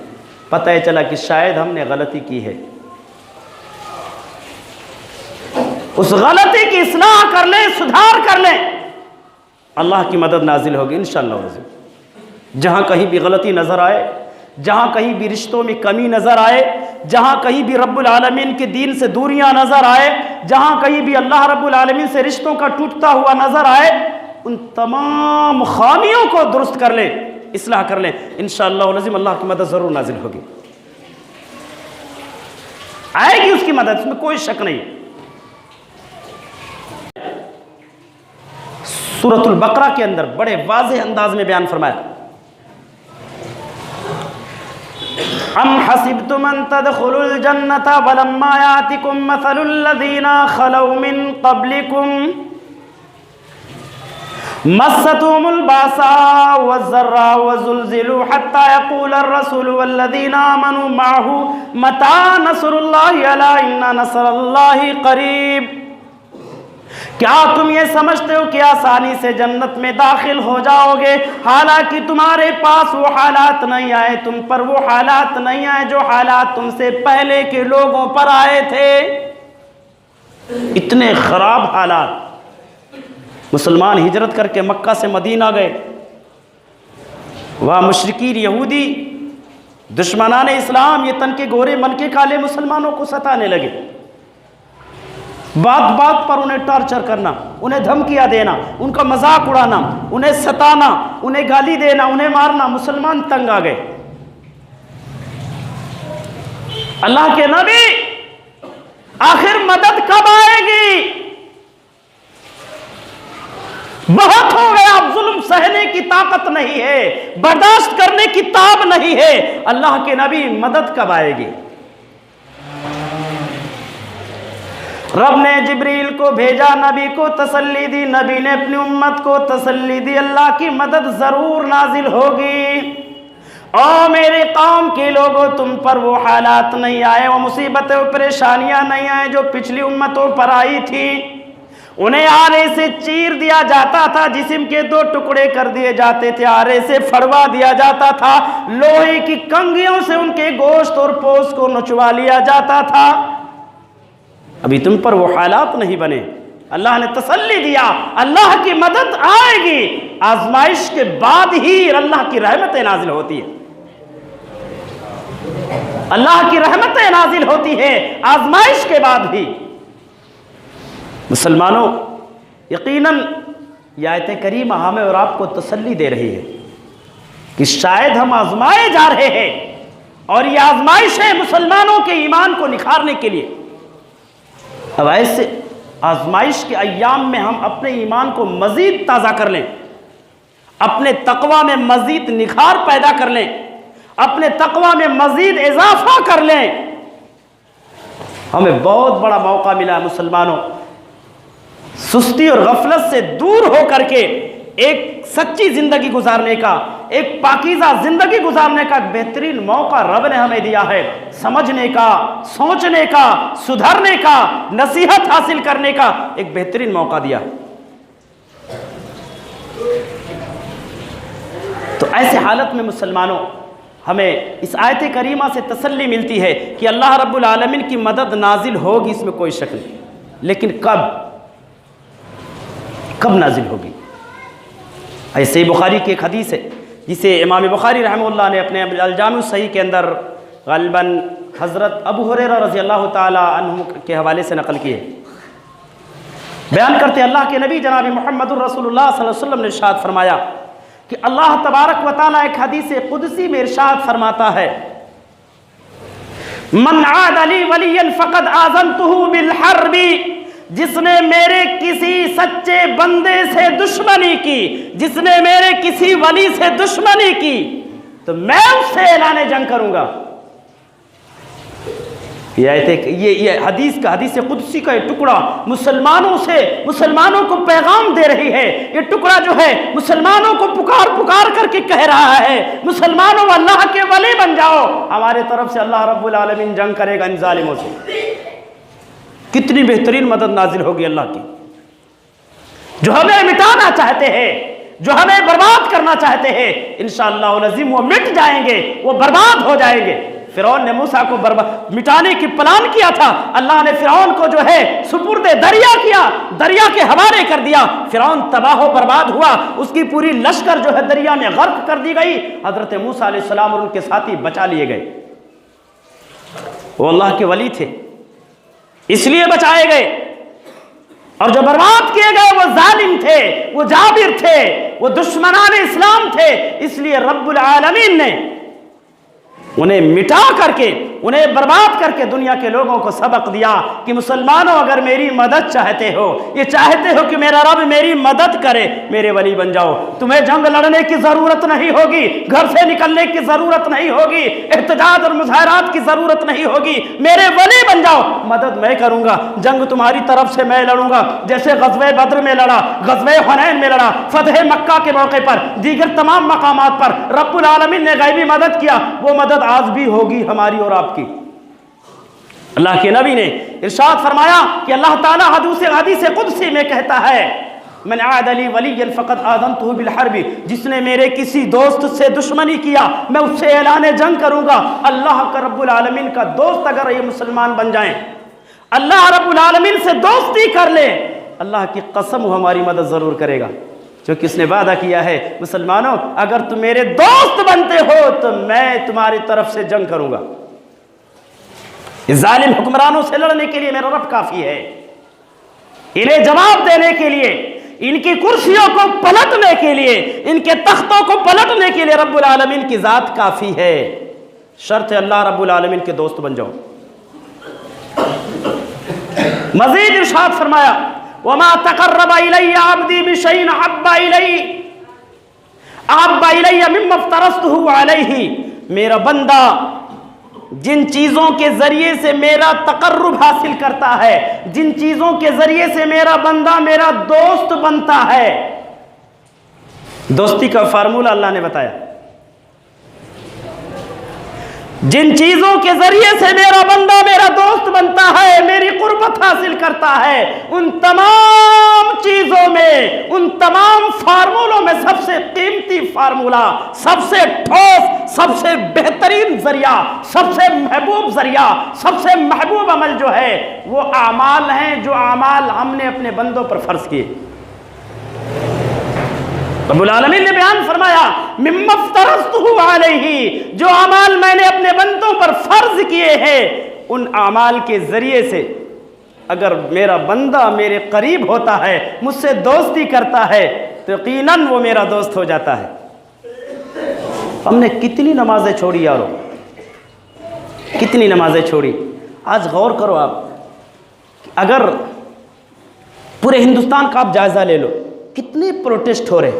पता है चला कि शायद हमने गलती की है, उस गलती की इस्लाह कर लें, सुधार कर लें, अल्लाह की मदद नाजिल होगी इंशाअल्लाह। जहां कहीं भी गलती नजर आए, जहां कहीं भी रिश्तों में कमी नजर आए, जहां कहीं भी रब्बुल आलमीन के दीन से दूरियां नजर आए, जहां कहीं भी अल्लाह रब्बुल आलमीन से रिश्तों का टूटता हुआ नजर आए, उन तमाम खामियों को दुरुस्त कर ले, इस्लाह कर लें, इंशाअल्लाह लज़ीम अल्लाह की मदद ज़रूर नाजिल होगी, आएगी उसकी मदद, इसमें कोई शक नहीं। सूरतुल बकरा के अंदर बड़े वाज़ेह अंदाज में बयान फरमाया, अम हसिबतुम अन तदखुलुल जन्नता वलम्मा यातिकुम मसलुल लज़ीना खलौ मिन क़ब्लिकुम मस्सतहुमुल बासा वज़्ज़र्रा वज़ुल्ज़िलू हत्ता यक़ूलर रसूलु वल्लज़ीना आमनू मअहू मता नस्रुल्लाहि अला इन्ना नस्रल्लाहि क़रीब। क्या तुम ये समझते हो कि आसानी से जन्नत में दाखिल हो जाओगे, हालांकि तुम्हारे पास वो हालात नहीं आए, तुम पर वो हालात नहीं आए जो हालात तुमसे पहले के लोगों पर आए थे। इतने खराब हालात। मुसलमान हिजरत करके मक्का से मदीना गए, वहाँ मुशरिकीन यहूदी दुश्मनान इस्लाम, ये तन के गोरे मन के काले मुसलमानों को सताने लगे, बात बात पर उन्हें टॉर्चर करना, उन्हें धमकियां देना, उनका मजाक उड़ाना, उन्हें सताना, उन्हें गाली देना, उन्हें मारना। मुसलमान तंग आ गए। अल्लाह के नबी, आखिर मदद कब आएगी? बहुत हो गया, अब जुल्म सहने की ताकत नहीं है, बर्दाश्त करने की ताब नहीं है। अल्लाह के नबी, मदद कब आएगी? रब ने जिब्रील को भेजा, नबी को तसल्ली दी, नबी ने अपनी उम्मत को तसल्ली दी, अल्लाह की मदद जरूर नाजिल होगी। ओ मेरे कौम के लोगों, तुम पर वो हालात नहीं आए, वो मुसीबतें वो परेशानियां नहीं आए जो पिछली उम्मतों पर आई थी। उन्हें आरे से चीर दिया जाता था, जिस्म के 2 टुकड़े कर दिए जाते थे, आरे से फड़वा दिया जाता था, लोहे की कंघियों से उनके गोश्त और पोस्ट को नचवा लिया जाता था। अभी तुम पर वो हालात नहीं बने। अल्लाह ने तसल्ली दिया, अल्लाह की मदद आएगी, आजमाइश के बाद ही अल्लाह की रहमतें नाजिल होती है। अल्लाह की रहमतें नाजिल होती है आजमाइश के बाद ही। मुसलमानों, यकीनन यह आयत करीमा हमें और आपको तसल्ली दे रही है कि शायद हम आजमाए जा रहे हैं, और यह आजमाइश है मुसलमानों के ईमान को निखारने के लिए। अब ऐसे आजमाइश के अय्याम में हम अपने ईमान को मजीद ताज़ा कर लें, अपने तकवा में मजीद निखार पैदा कर लें, अपने तकवा में मजीद इजाफा कर लें। हमें बहुत बड़ा मौका मिला मुसलमानों, सुस्ती और गफलत से दूर होकर के एक सच्ची जिंदगी गुजारने का, एक पाकीज़ा जिंदगी गुजारने का बेहतरीन मौका रब ने हमें दिया है। समझने का, सोचने का, सुधरने का, नसीहत हासिल करने का एक बेहतरीन मौका दिया। तो ऐसे हालत में मुसलमानों, हमें इस आयत करीमा से तसल्ली मिलती है कि अल्लाह रब्बुल आलमीन की मदद नाजिल होगी, इसमें कोई शक नहीं। लेकिन कब नाजिल होगी? ऐसे ही बुखारी की एक हदीस है जिसे इमाम बुखारी रहमतुल्लाह ने अपने अल-जामी सही के अंदर ग़ालिबन हज़रत अबू हुरैरा रज़ी अल्लाह ताला अन्हु के हवाले से नकल किए। बयान करते अल्लाह के नबी जनाब मुहम्मदुर रसूलुल्लाह सल्लल्लाहु अलैहि वसल्लम ने इरशाद फरमाया कि अल्लाह तबारक व तआला एक हदीस कुदसी में इरशाद फरमाता है, मन आद अली वलियन फ़क़द आज़नतुहु बिल हर्बी, जिसने मेरे किसी सच्चे बंदे से दुश्मनी की, जिसने मेरे किसी वली से दुश्मनी की, तो मैं उससे ऐलान जंग करूंगा। ये हदीस कुदसी का टुकड़ा मुसलमानों को पैगाम दे रही है। ये टुकड़ा जो है मुसलमानों को पुकार करके कह रहा है, मुसलमानों अल्लाह के वली बन जाओ, हमारे तरफ से अल्लाह रब्बुल आलमीन जंग करेगा इन जालिमों से। कितनी बेहतरीन मदद नाजिल होगी अल्लाह की। जो हमें मिटाना चाहते हैं, जो हमें बर्बाद करना चाहते हैं, इंशाअल्लाह नज़ीम वो मिट जाएंगे, वो बर्बाद हो जाएंगे। फिरौन ने मूसा को मिटाने की प्लान किया था, अल्लाह ने फिरौन को जो है सुपुर्दे दरिया किया, दरिया के हवाले कर दिया। फिरौन तबाह बर्बाद हुआ, उसकी पूरी लश्कर जो है दरिया में गर्क कर दी गई। हजरत मूसा अलैहिस्सलाम और उनके साथी बचा लिए गए। वो अल्लाह के वली थे, इसलिए बचाए गए। और जो बर्बाद किए गए वो जालिम थे, वो जाबिर थे, वो दुश्मनान इस्लाम थे। इसलिए रब्बुल आलमीन ने उन्हें मिटा करके, उन्हें बर्बाद करके दुनिया के लोगों को सबक दिया कि मुसलमानों अगर मेरी मदद चाहते हो, ये चाहते हो कि मेरा रब मेरी मदद करे, मेरे वली बन जाओ। तुम्हें जंग लड़ने की जरूरत नहीं होगी, घर से निकलने की जरूरत नहीं होगी, एहतजाज और मुजाहरात की जरूरत नहीं होगी, मेरे वली बन जाओ, मदद मैं करूंगा, जंग तुम्हारी तरफ से मैं लड़ूंगा। जैसे ग़ज़वे बद्र में लड़ा, ग़ज़वे हुनैन में लड़ा, फतह मक्का के मौके पर, दीगर तमाम मकामात पर रब्बुल आलमीन ने गैबी मदद किया, वो मदद आज भी होगी हमारी और आपकी। अल्लाह के नबी ने इरशाद फरमाया कि अल्लाह ताला हदीस कुदसी में कहता है, मन आद अली वलियन फ़क़द आज़नतुहु बिल हर्बी, जिसने मेरे किसी दोस्त से दुश्मनी किया मैं उससे ऐलान जंग करूंगा। अल्लाह का रब्बुल आलमीन का दोस्त अगर ये मुसलमान बन जाएं, अल्लाह रब्बुल आलमीन से दोस्ती कर ले, अल्लाह की कसम वो हमारी मदद जरूर करेगा, जो किसने वादा किया है, मुसलमानों अगर तुम मेरे दोस्त बनते हो तो मैं तुम्हारी तरफ से जंग करूंगा। इस जालिम हुक्मरानों से लड़ने के लिए मेरा रब काफी है, इन्हें जवाब देने के लिए, इनकी कुर्सियों को पलटने के लिए, इनके तख्तों को पलटने के लिए रब्बुल आलमीन की जात काफी है। शर्त है अल्लाह रब्बुल आलमीन के दोस्त बन जाओ। मजीद इरशाद फरमाया, वमा तक़र्रबा इलैया अब्दी बिशैइन अहब्बा इलैया मिम्मा अफ्तरस्तुहु अलैहि, मेरा बंदा जिन चीज़ों के ज़रिए से मेरा तक़र्रुब हासिल करता है, जिन चीज़ों के ज़रिए से मेरा बंदा मेरा दोस्त बनता है, दोस्ती का फार्मूला अल्लाह ने बताया। जिन चीजों के जरिए से मेरा बंदा मेरा दोस्त बनता है, मेरी कुर्बत हासिल करता है, उन तमाम चीजों में, उन तमाम फार्मूलों में सबसे कीमती फार्मूला, सबसे ठोस, सबसे बेहतरीन जरिया, सबसे महबूब जरिया, सबसे महबूब अमल जो है वो आमाल हैं, जो आमाल हमने अपने बंदों पर फर्ज किए। रब्बुल आलमीन ने बयान फरमाया, मिम्मफ्तरस्तुहु अलैहि, जो अमाल मैंने अपने बंदों पर फर्ज किए हैं, उन अमाल के जरिए से अगर मेरा बंदा मेरे करीब होता है, मुझसे दोस्ती करता है, तो यकीनन वो मेरा दोस्त हो जाता है। हमने कितनी नमाजें छोड़ी यारो, कितनी नमाजें छोड़ी। आज गौर करो आप, अगर पूरे हिंदुस्तान का आप जायजा ले लो, कितने प्रोटेस्ट हो रहे,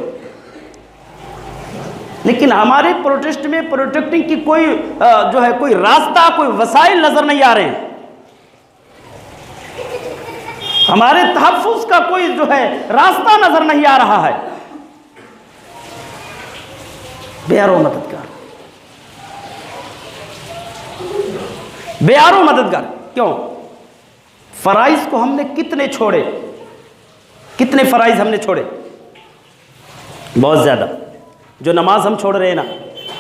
लेकिन हमारे प्रोटेस्ट में प्रोटेक्टिंग की कोई जो है कोई रास्ता, कोई वसाइल नजर नहीं आ रहे हैं। हमारे तहफ्फुज़ का कोई जो है रास्ता नजर नहीं आ रहा है। बेयारो मददगार, बेयारो मददगार। क्यों? फराइज को हमने कितने छोड़े, कितने फराइज हमने छोड़े, बहुत ज़्यादा। जो नमाज हम छोड़ रहे हैं ना,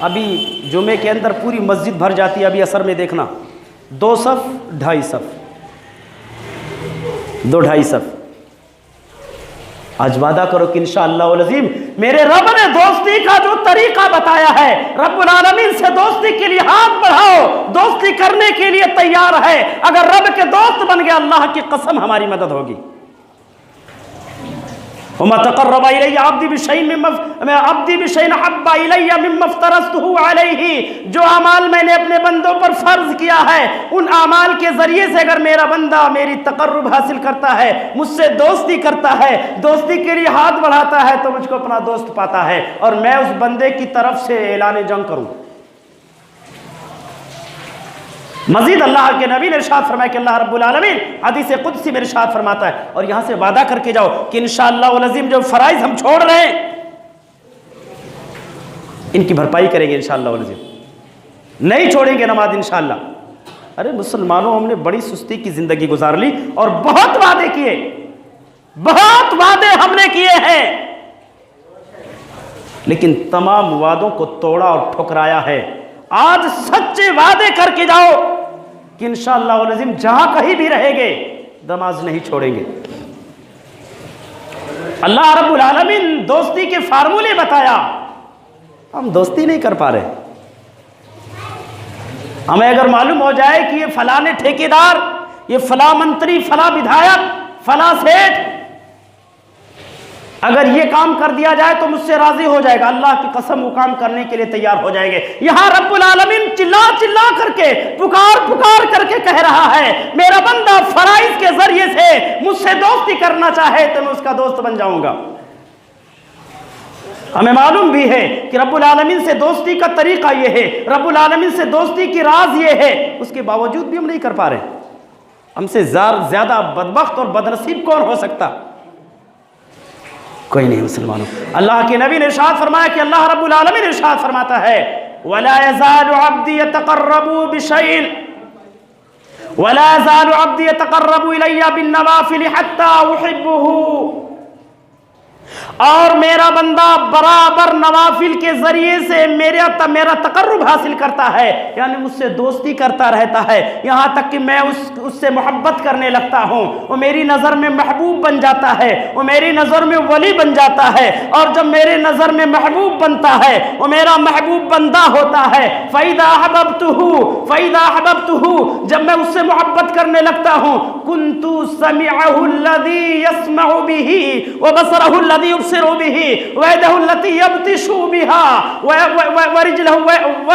अभी जुमे के अंदर पूरी मस्जिद भर जाती है, अभी असर में देखना 2 सफ 2.5 सफ, 2-2.5 सफ। आज वादा करो कि इंशाअल्लाह वल अज़ीम मेरे रब ने दोस्ती का जो तरीका बताया है, रब्बुल आलमीन से दोस्ती के लिए हाथ बढ़ाओ, दोस्ती करने के लिए तैयार है। अगर रब के दोस्त बन गए, अल्लाह की कसम हमारी मदद होगी। वमा तक़र्रबा इलैया अब्दी बिशैइन अहब्बा इलैया मिम्मा इफ्तरस्तुहु अलैहि, जो अमाल मैंने अपने बंदों पर फर्ज किया है, उन अमाल के जरिए से अगर मेरा बंदा मेरी तक़र्रुब हासिल करता है, मुझसे दोस्ती करता है, दोस्ती के लिए हाथ बढ़ाता है, तो मुझको अपना दोस्त पाता है और मैं उस बंदे की तरफ से ऐलान जंग करूं। मजीद अल्लाह के नबी ने इरशाद फरमाया कि अल्लाह रब्बुल आलमीन हदीस कुदसी में इरशाद फरमाता है, और यहां से वादा करके जाओ कि इंशाअल्लाह वल अज़ीम जो फराइज हम छोड़ रहे हैं, इनकी भरपाई करेंगे इंशाअल्लाह वल अज़ीम, नहीं छोड़ेंगे नमाज इंशाअल्लाह। अरे मुसलमानों, हमने बड़ी सुस्ती की जिंदगी गुजार ली और बहुत वादे किए, बहुत वादे हमने किए हैं, लेकिन तमाम वादों को तोड़ा और ठुकराया है। आज सच्चे वादे करके जाओ कि इंशाअल्लाह वल अज़ीम जहां कहीं भी रहेंगे नमाज नहीं छोड़ेंगे। अल्लाह रब्बुल आलमीन दोस्ती के फार्मूले बताया, हम दोस्ती नहीं कर पा रहे। हमें अगर मालूम हो जाए कि ये फलाने ठेकेदार, ये फला मंत्री, फला विधायक, फला सेठ, अगर ये काम कर दिया जाए तो मुझसे राजी हो जाएगा, अल्लाह की कसम वो काम करने के लिए तैयार हो जाएंगे। यहां रब्बुल आलमीन चिल्ला चिल्ला करके, पुकार पुकार करके कह रहा है, मेरा बंदा फराइज के जरिए से मुझसे दोस्ती करना चाहे तो मैं उसका दोस्त बन जाऊंगा। हमें मालूम भी है कि रब्बुल आलमीन से दोस्ती का तरीका ये है, रब्बुल आलमीन से दोस्ती की राज ये है, उसके बावजूद भी हम नहीं कर पा रहे। हमसे ज्यादा बदबख्त और बदनसीब कौन हो सकता? कोई नहीं मुसलमानों। अल्लाह के नबी ने इरशाद फरमाया कि अल्लाह रब्बुल आलमीन इरशाद फरमाता है, वला यज़ालु अब्दी यतक़र्रबु बिशैइन वला यज़ालु अब्दी यतक़र्रबु इलैया बिन्नवाफिल हत्ता उहिब्बुहु, और मेरा बंदा बराबर नवाफिल के जरिए से मेरा तकर्रुब हासिल करता है, यानी मुझसे दोस्ती करता रहता है, यहां तक कि मैं उससे मोहब्बत करने लगता हूं। वो मेरी नज़र में महबूब बन जाता है, वो मेरी नज़र में वली बन जाता है, और जब मेरे नज़र में महबूब बनता है, वो मेरा महबूब बंदा होता है। फ़इज़ा अहबब्तुहु, जब मैं उससे मोहब्बत करने लगता हूं, कुन्तु समिअहु लज़ी यस्मउ बिही व बसरहु लज़ी युबसिरु बिही व यदहु लती यब्तिशु बिहा व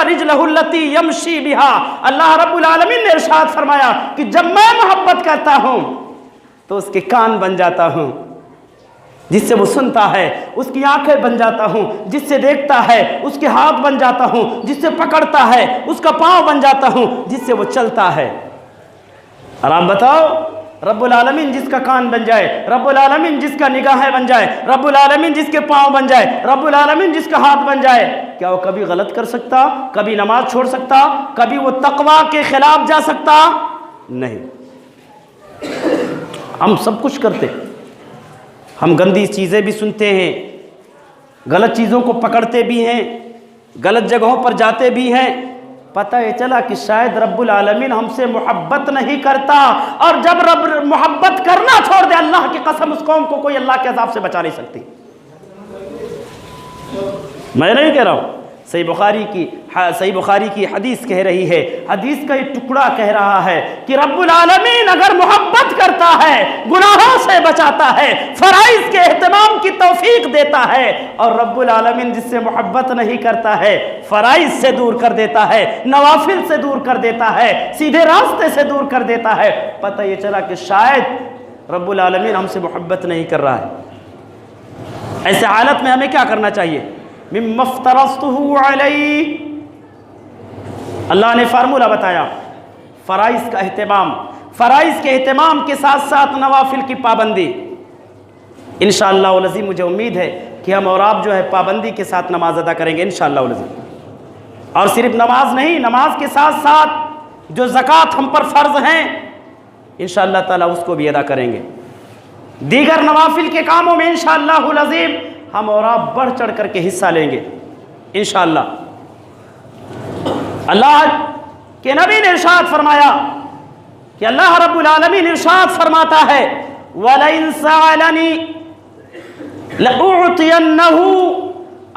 रिजलहु लती यमशी बिहा। अल्लाह रब्बुल आलमीन ने इरशाद फरमाया कि जब मैं मोहब्बत करता हूं तो उसके कान बन जाता हूं, जिससे वो सुनता है, उसकी आंखें बन जाता हूं, जिससे देखता है, उसके हाथ बन जाता हूं, जिससे पकड़ता है, उसका पांव बन जाता हूं, जिससे वो चलता है। और आप बताओ रब्बुल आलमीन जिसका कान बन जाए, रब्बुल आलमीन जिसका निगाहें बन जाए, रब्बुल आलमीन जिसके पाँव बन जाए, रब्बुल आलमीन जिसका हाथ बन जाए, क्या वो कभी गलत कर सकता? कभी नमाज छोड़ सकता? कभी वो तकवा के खिलाफ जा सकता? नहीं। हम सब कुछ करते, हम गंदी चीज़ें भी सुनते हैं, गलत चीज़ों को पकड़ते भी हैं, गलत जगहों पर जाते भी हैं। पता ये चला कि शायद रब्बुल आलमीन हमसे मोहब्बत नहीं करता, और जब रब मोहब्बत करना छोड़ दे, अल्लाह की कसम उस कौम को कोई अल्लाह के अज़ाब से बचा नहीं सकती। मैं नहीं कह रहा हूँ, सही बुखारी की हदीस कह रही है, हदीस का एक टुकड़ा कह रहा है कि रब्बुल आलमीन अगर मोहब्बत करता है, गुनाहों से बचाता है, फराइज के एहतमाम की तौफीक देता है, और रब्बुल आलमीन जिससे मोहब्बत नहीं करता है, फराइज से दूर कर देता है, नवाफिल से दूर कर देता है, सीधे रास्ते से दूर कर देता है। पता ये चला कि शायद रब्बुल आलमीन हमसे मोहब्बत नहीं कर रहा है। ऐसे हालत में हमें क्या करना चाहिए? मिम्मफ्तरस्तुहु अलैहि, अल्लाह ने फार्मूला बताया, फराइज का एहतमाम, फराइज के एहतमाम के साथ साथ नवाफिल की पाबंदी। इंशाअल्लाह वल अज़ीम मुझे उम्मीद है कि हम और आप जो है पाबंदी के साथ नमाज अदा करेंगे इंशाअल्लाह वल अज़ीम। और सिर्फ नमाज नहीं, नमाज के साथ साथ जो ज़कात हम पर फ़र्ज़ हैं इंशाअल्लाह ताला उसको भी अदा करेंगे। दीगर नवाफिल के कामों में इंशाअल्लाह वल अज़ीम हम और आप बढ़ चढ़ करके हिस्सा लेंगे इंशाअल्लाह। अल्लाह के नबी ने इरशाद फरमाया कि अल्लाह रब्बुल आलमीन इरशाद फरमाता है, वलइन सअलनी लउतियन्नहु,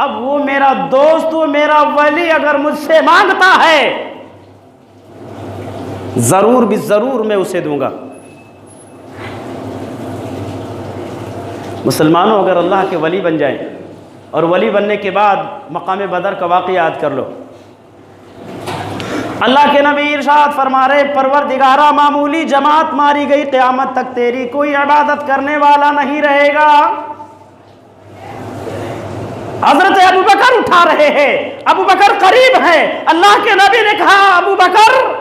अब वो मेरा दोस्त, वो मेरा वली अगर मुझसे मांगता है, जरूर भी जरूर मैं उसे दूंगा। मुसलमानों, अगर अल्लाह के वली बन जाएं, और वली बनने के बाद मकाम बदर का वाक़या याद कर लो। अल्लाह के नबी इरशाद फरमा रहे, परवरदिगारा मामूली जमात मारी गई, क़यामत तक तेरी कोई इबादत करने वाला नहीं रहेगा। हज़रत अबू बकर उठा रहे हैं, अबू बकर करीब है। अल्लाह के नबी ने कहा, अबू बकर,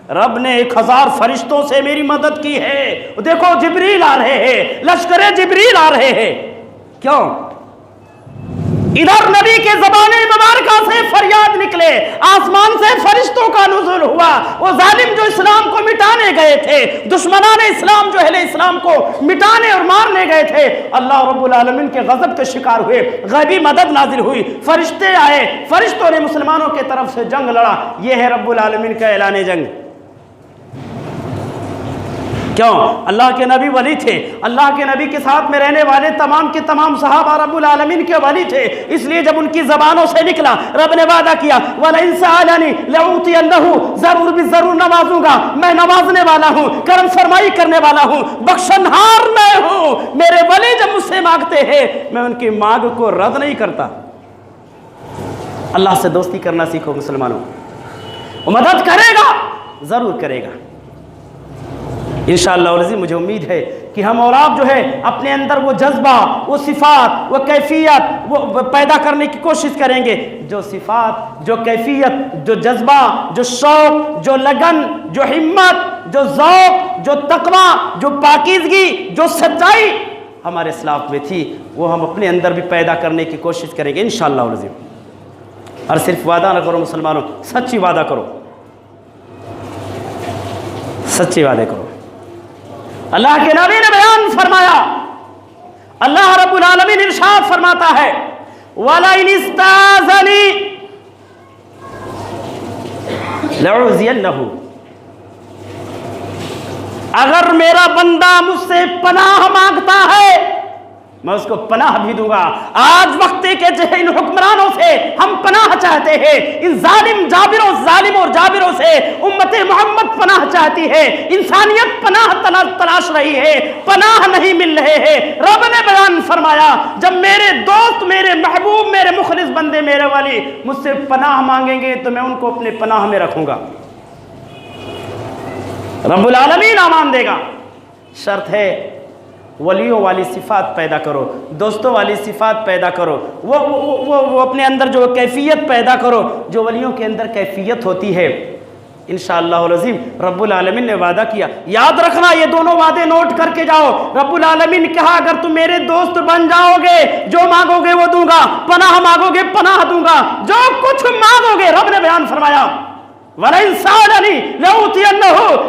रब ने 1000 फरिश्तों से मेरी मदद की है, देखो जिब्रील आ रहे हैं, लश्करे जिब्रील आ रहे हैं। क्यों? इधर नबी के ज़बाने मुबारका से फरियाद निकले, आसमान से फरिश्तों का नुज़ुल हुआ। वो जालिम जो इस्लाम को मिटाने गए थे, दुश्मनाने इस्लाम जो अहले इस्लाम को मिटाने और मारने गए थे, अल्लाह रब्बुल आलमीन के गज़ब के शिकार हुए, गैबी मदद नाजिल हुई, फरिश्ते आए, फरिश्तों ने मुसलमानों के तरफ से जंग लड़ा। ये है रब्बुल आलमीन का ऐलान जंग। क्यों? अल्लाह के नबी वली थे, अल्लाह के नबी के साथ में रहने वाले तमाम के तमाम सहाबा रब्बुल आलमीन के वली थे। इसलिए जब उनकी ज़बानों से निकला, रब ने वादा किया, वलइन सअलनी लउतियन्नहु, जरूर भी जरूर नवाजूंगा, मैं नवाजने वाला हूँ, करम फरमाई करने वाला हूँ, बख्शनहार मैं हूँ। मेरे वली जब मुझसे मांगते हैं, मैं उनकी मांग को रद्द नहीं करता। अल्लाह से दोस्ती करना सीखो मुसलमानों, वो मदद करेगा, जरूर करेगा इंशाअल्लाह। मुझे उम्मीद है कि हम और आप जो है अपने अंदर वो जज्बा, वो सिफात, वो कैफियत वो पैदा करने की कोशिश करेंगे। जो सिफात, जो कैफियत, जो जज्बा, जो शौक, जो लगन, जो हिम्मत, जो ज़ौक़, जो तक़वा, जो पाकीज़गी, जो सच्चाई हमारे इस्लाम में थी, वो हम अपने अंदर भी पैदा करने की कोशिश करेंगे इंशाअल्लाह। और सिर्फ वादा ना करो मुसलमानों, सच्ची वादा करो, सच्चे वादे करो। अल्लाह के नबी ने बयान फरमाया, अल्लाह रब्बुल आलमीन इरशाद फरमाता है, वलइन इस्ताज़नी लउज़ियन्नहु, अगर मेरा बंदा मुझसे पनाह मांगता है, मैं उसको पनाह भी दूंगा। आज वक्त के जो इन हुक्मरानों से हम पनाह चाहते हैं, इन जालिम और जाबिरों से उम्मत मोहम्मद पनाह चाहती है, इंसानियत पनाह तलाश रही है, पनाह नहीं मिल रहे हैं। रब ने बयान फरमाया, जब मेरे दोस्त, मेरे महबूब, मेरे मुखलिस बंदे, मेरे वाली मुझसे पनाह मांगेंगे तो मैं उनको अपने पनाह में रखूंगा। रब्बुल आलमीन अमान देगा। शर्त है वलियों वाली सिफात पैदा करो, दोस्तों वाली सिफात पैदा करो, वो अपने अंदर जो कैफियत पैदा करो, जो वलियों के अंदर कैफियत होती है, इंशाअल्लाह अज़ीम रब्बुल आलमीन ने वादा किया। याद रखना, ये दोनों वादे नोट करके जाओ। रब्बुल आलमीन ने कहा अगर तुम मेरे दोस्त बन जाओगे, जो मांगोगे वो दूंगा, पनाह मांगोगे पनाह दूंगा, जो कुछ मांगोगे। रब ने बयान फरमाया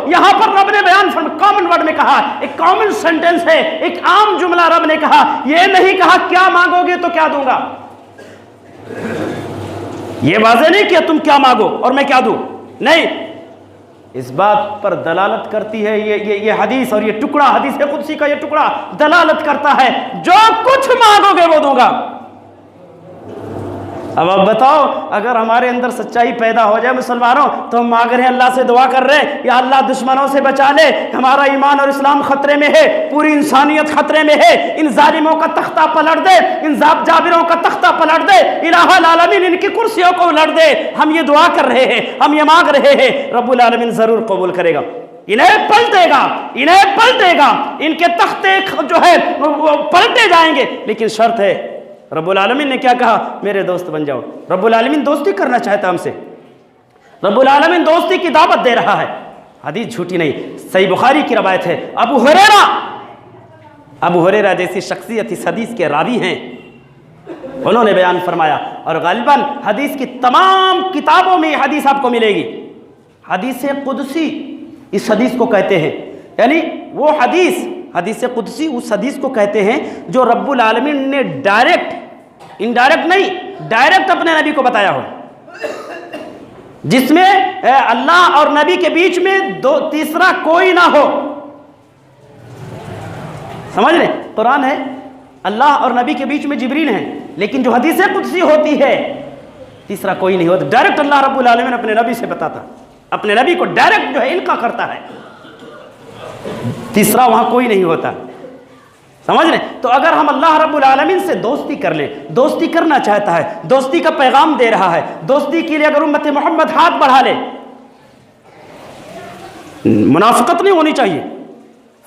यहां पर रब ने बयान कॉमन वर्ड में कहा, एक कॉमन सेंटेंस है, एक आम जुमला रब ने कहा। यह नहीं कहा क्या मांगोगे तो क्या दूंगा, यह वाज़ेह नहीं किया तुम क्या मांगो और मैं क्या दूं, नहीं। इस बात पर दलालत करती है ये हदीस, और ये टुकड़ा हदीस कुदसी का ये टुकड़ा दलालत करता है जो कुछ मांगोगे वो दूंगा। अब आप बताओ, अगर हमारे अंदर सच्चाई पैदा हो जाए मुसलमानों, तो हम मांग रहे हैं, अल्लाह से दुआ कर रहे हैं या अल्लाह दुश्मनों से बचा ले, हमारा ईमान और इस्लाम खतरे में है, पूरी इंसानियत खतरे में है, इन जालिमों का तख्ता पलट दे, इन जाबिरों का तख्ता पलट दे, इलाहुल आलमीन इनकी कुर्सियों को उलट दे। हम ये दुआ कर रहे हैं, हम ये मांग रहे हैं, रब्बुल आलमीन जरूर कबूल करेगा, इन्हें पलटेगा, इन्हें पलटेगा, इनके तख्ते जो है वो पलटे जाएंगे। लेकिन शर्त है, रब्बुल आलमीन ने क्या कहा, मेरे दोस्त बन जाओ। रब्बुल आलमीन दोस्ती करना चाहता हमसे, रब्बुल आलमीन दोस्ती की दावत दे रहा है। हदीस झूठी नहीं, सही बुखारी की रवायत है। अबू हुरैरा जैसी शख्सियत इस हदीस के रावी हैं, उन्होंने बयान फरमाया, और गालिबन हदीस की तमाम किताबों में यह हदीस आपको मिलेगी। हदीस कुदसी इस हदीस को कहते हैं, यानी वो हदीस कुदसी उस हदीस को कहते हैं जो रब्बुल आलमीन ने डायरेक्ट, इनडायरेक्ट नहीं, डायरेक्ट अपने नबी को बताया हो, जिसमें अल्लाह और नबी के बीच में तीसरा कोई ना हो। समझ रहे, कुरान है, अल्लाह और नबी के बीच में जिब्रील है, लेकिन जो हदीस कुदसी होती है तीसरा कोई नहीं होता। डायरेक्ट अल्लाह रब्बुल आलमीन अपने नबी से बताता, अपने नबी को डायरेक्ट जो है इनका करता है, तीसरा वहां कोई नहीं होता। समझ रहे, तो अगर हम अल्लाह रब्बुल आलमीन से दोस्ती कर लें, दोस्ती करना चाहता है, दोस्ती का पैगाम दे रहा है, दोस्ती के लिए अगर उम्मत मोहम्मद हाथ बढ़ा ले, मुनाफिकत नहीं होनी चाहिए,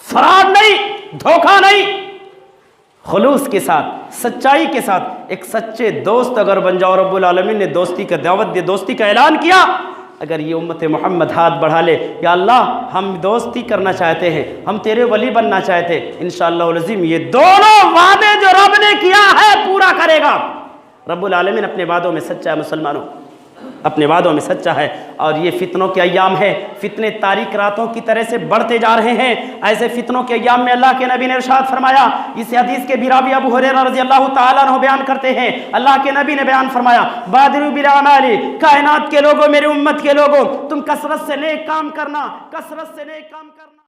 फराड नहीं, धोखा नहीं, खुलूस के साथ, सच्चाई के साथ एक सच्चे दोस्त अगर बन जाओ, रब्बुल आलमीन ने दोस्ती का दावत दी, दोस्ती का ऐलान किया, अगर ये उम्मत मोहम्मद हाथ बढ़ा ले, या अल्लाह हम दोस्ती करना चाहते हैं, हम तेरे वली बनना चाहते हैं, इंशाअल्लाह अज़ीम ये दोनों वादे जो रब ने किया है पूरा करेगा। रब्बुल आलमीन अपने वादों में सच्चा है मुसलमानों, अपने वादों में सच्चा है। और ये फितनों के अय्याम है, फितने तारीक रातों की तरह से बढ़ते जा रहे हैं। ऐसे फितनों के अय्याम में अल्लाह के नबी ने इरशाद फरमाया, इस हदीस के बिरावी अबू हुरैरा रज़ी अल्लाह ताला अन्हु बयान करते हैं, अल्लाह के नबी ने बयान फरमाया, बादिरू बिल अमाली, कायनात के लोगों, मेरी उम्मत के लोगों, तुम कसरत से नेक काम करना, कसरत से नेक काम करना।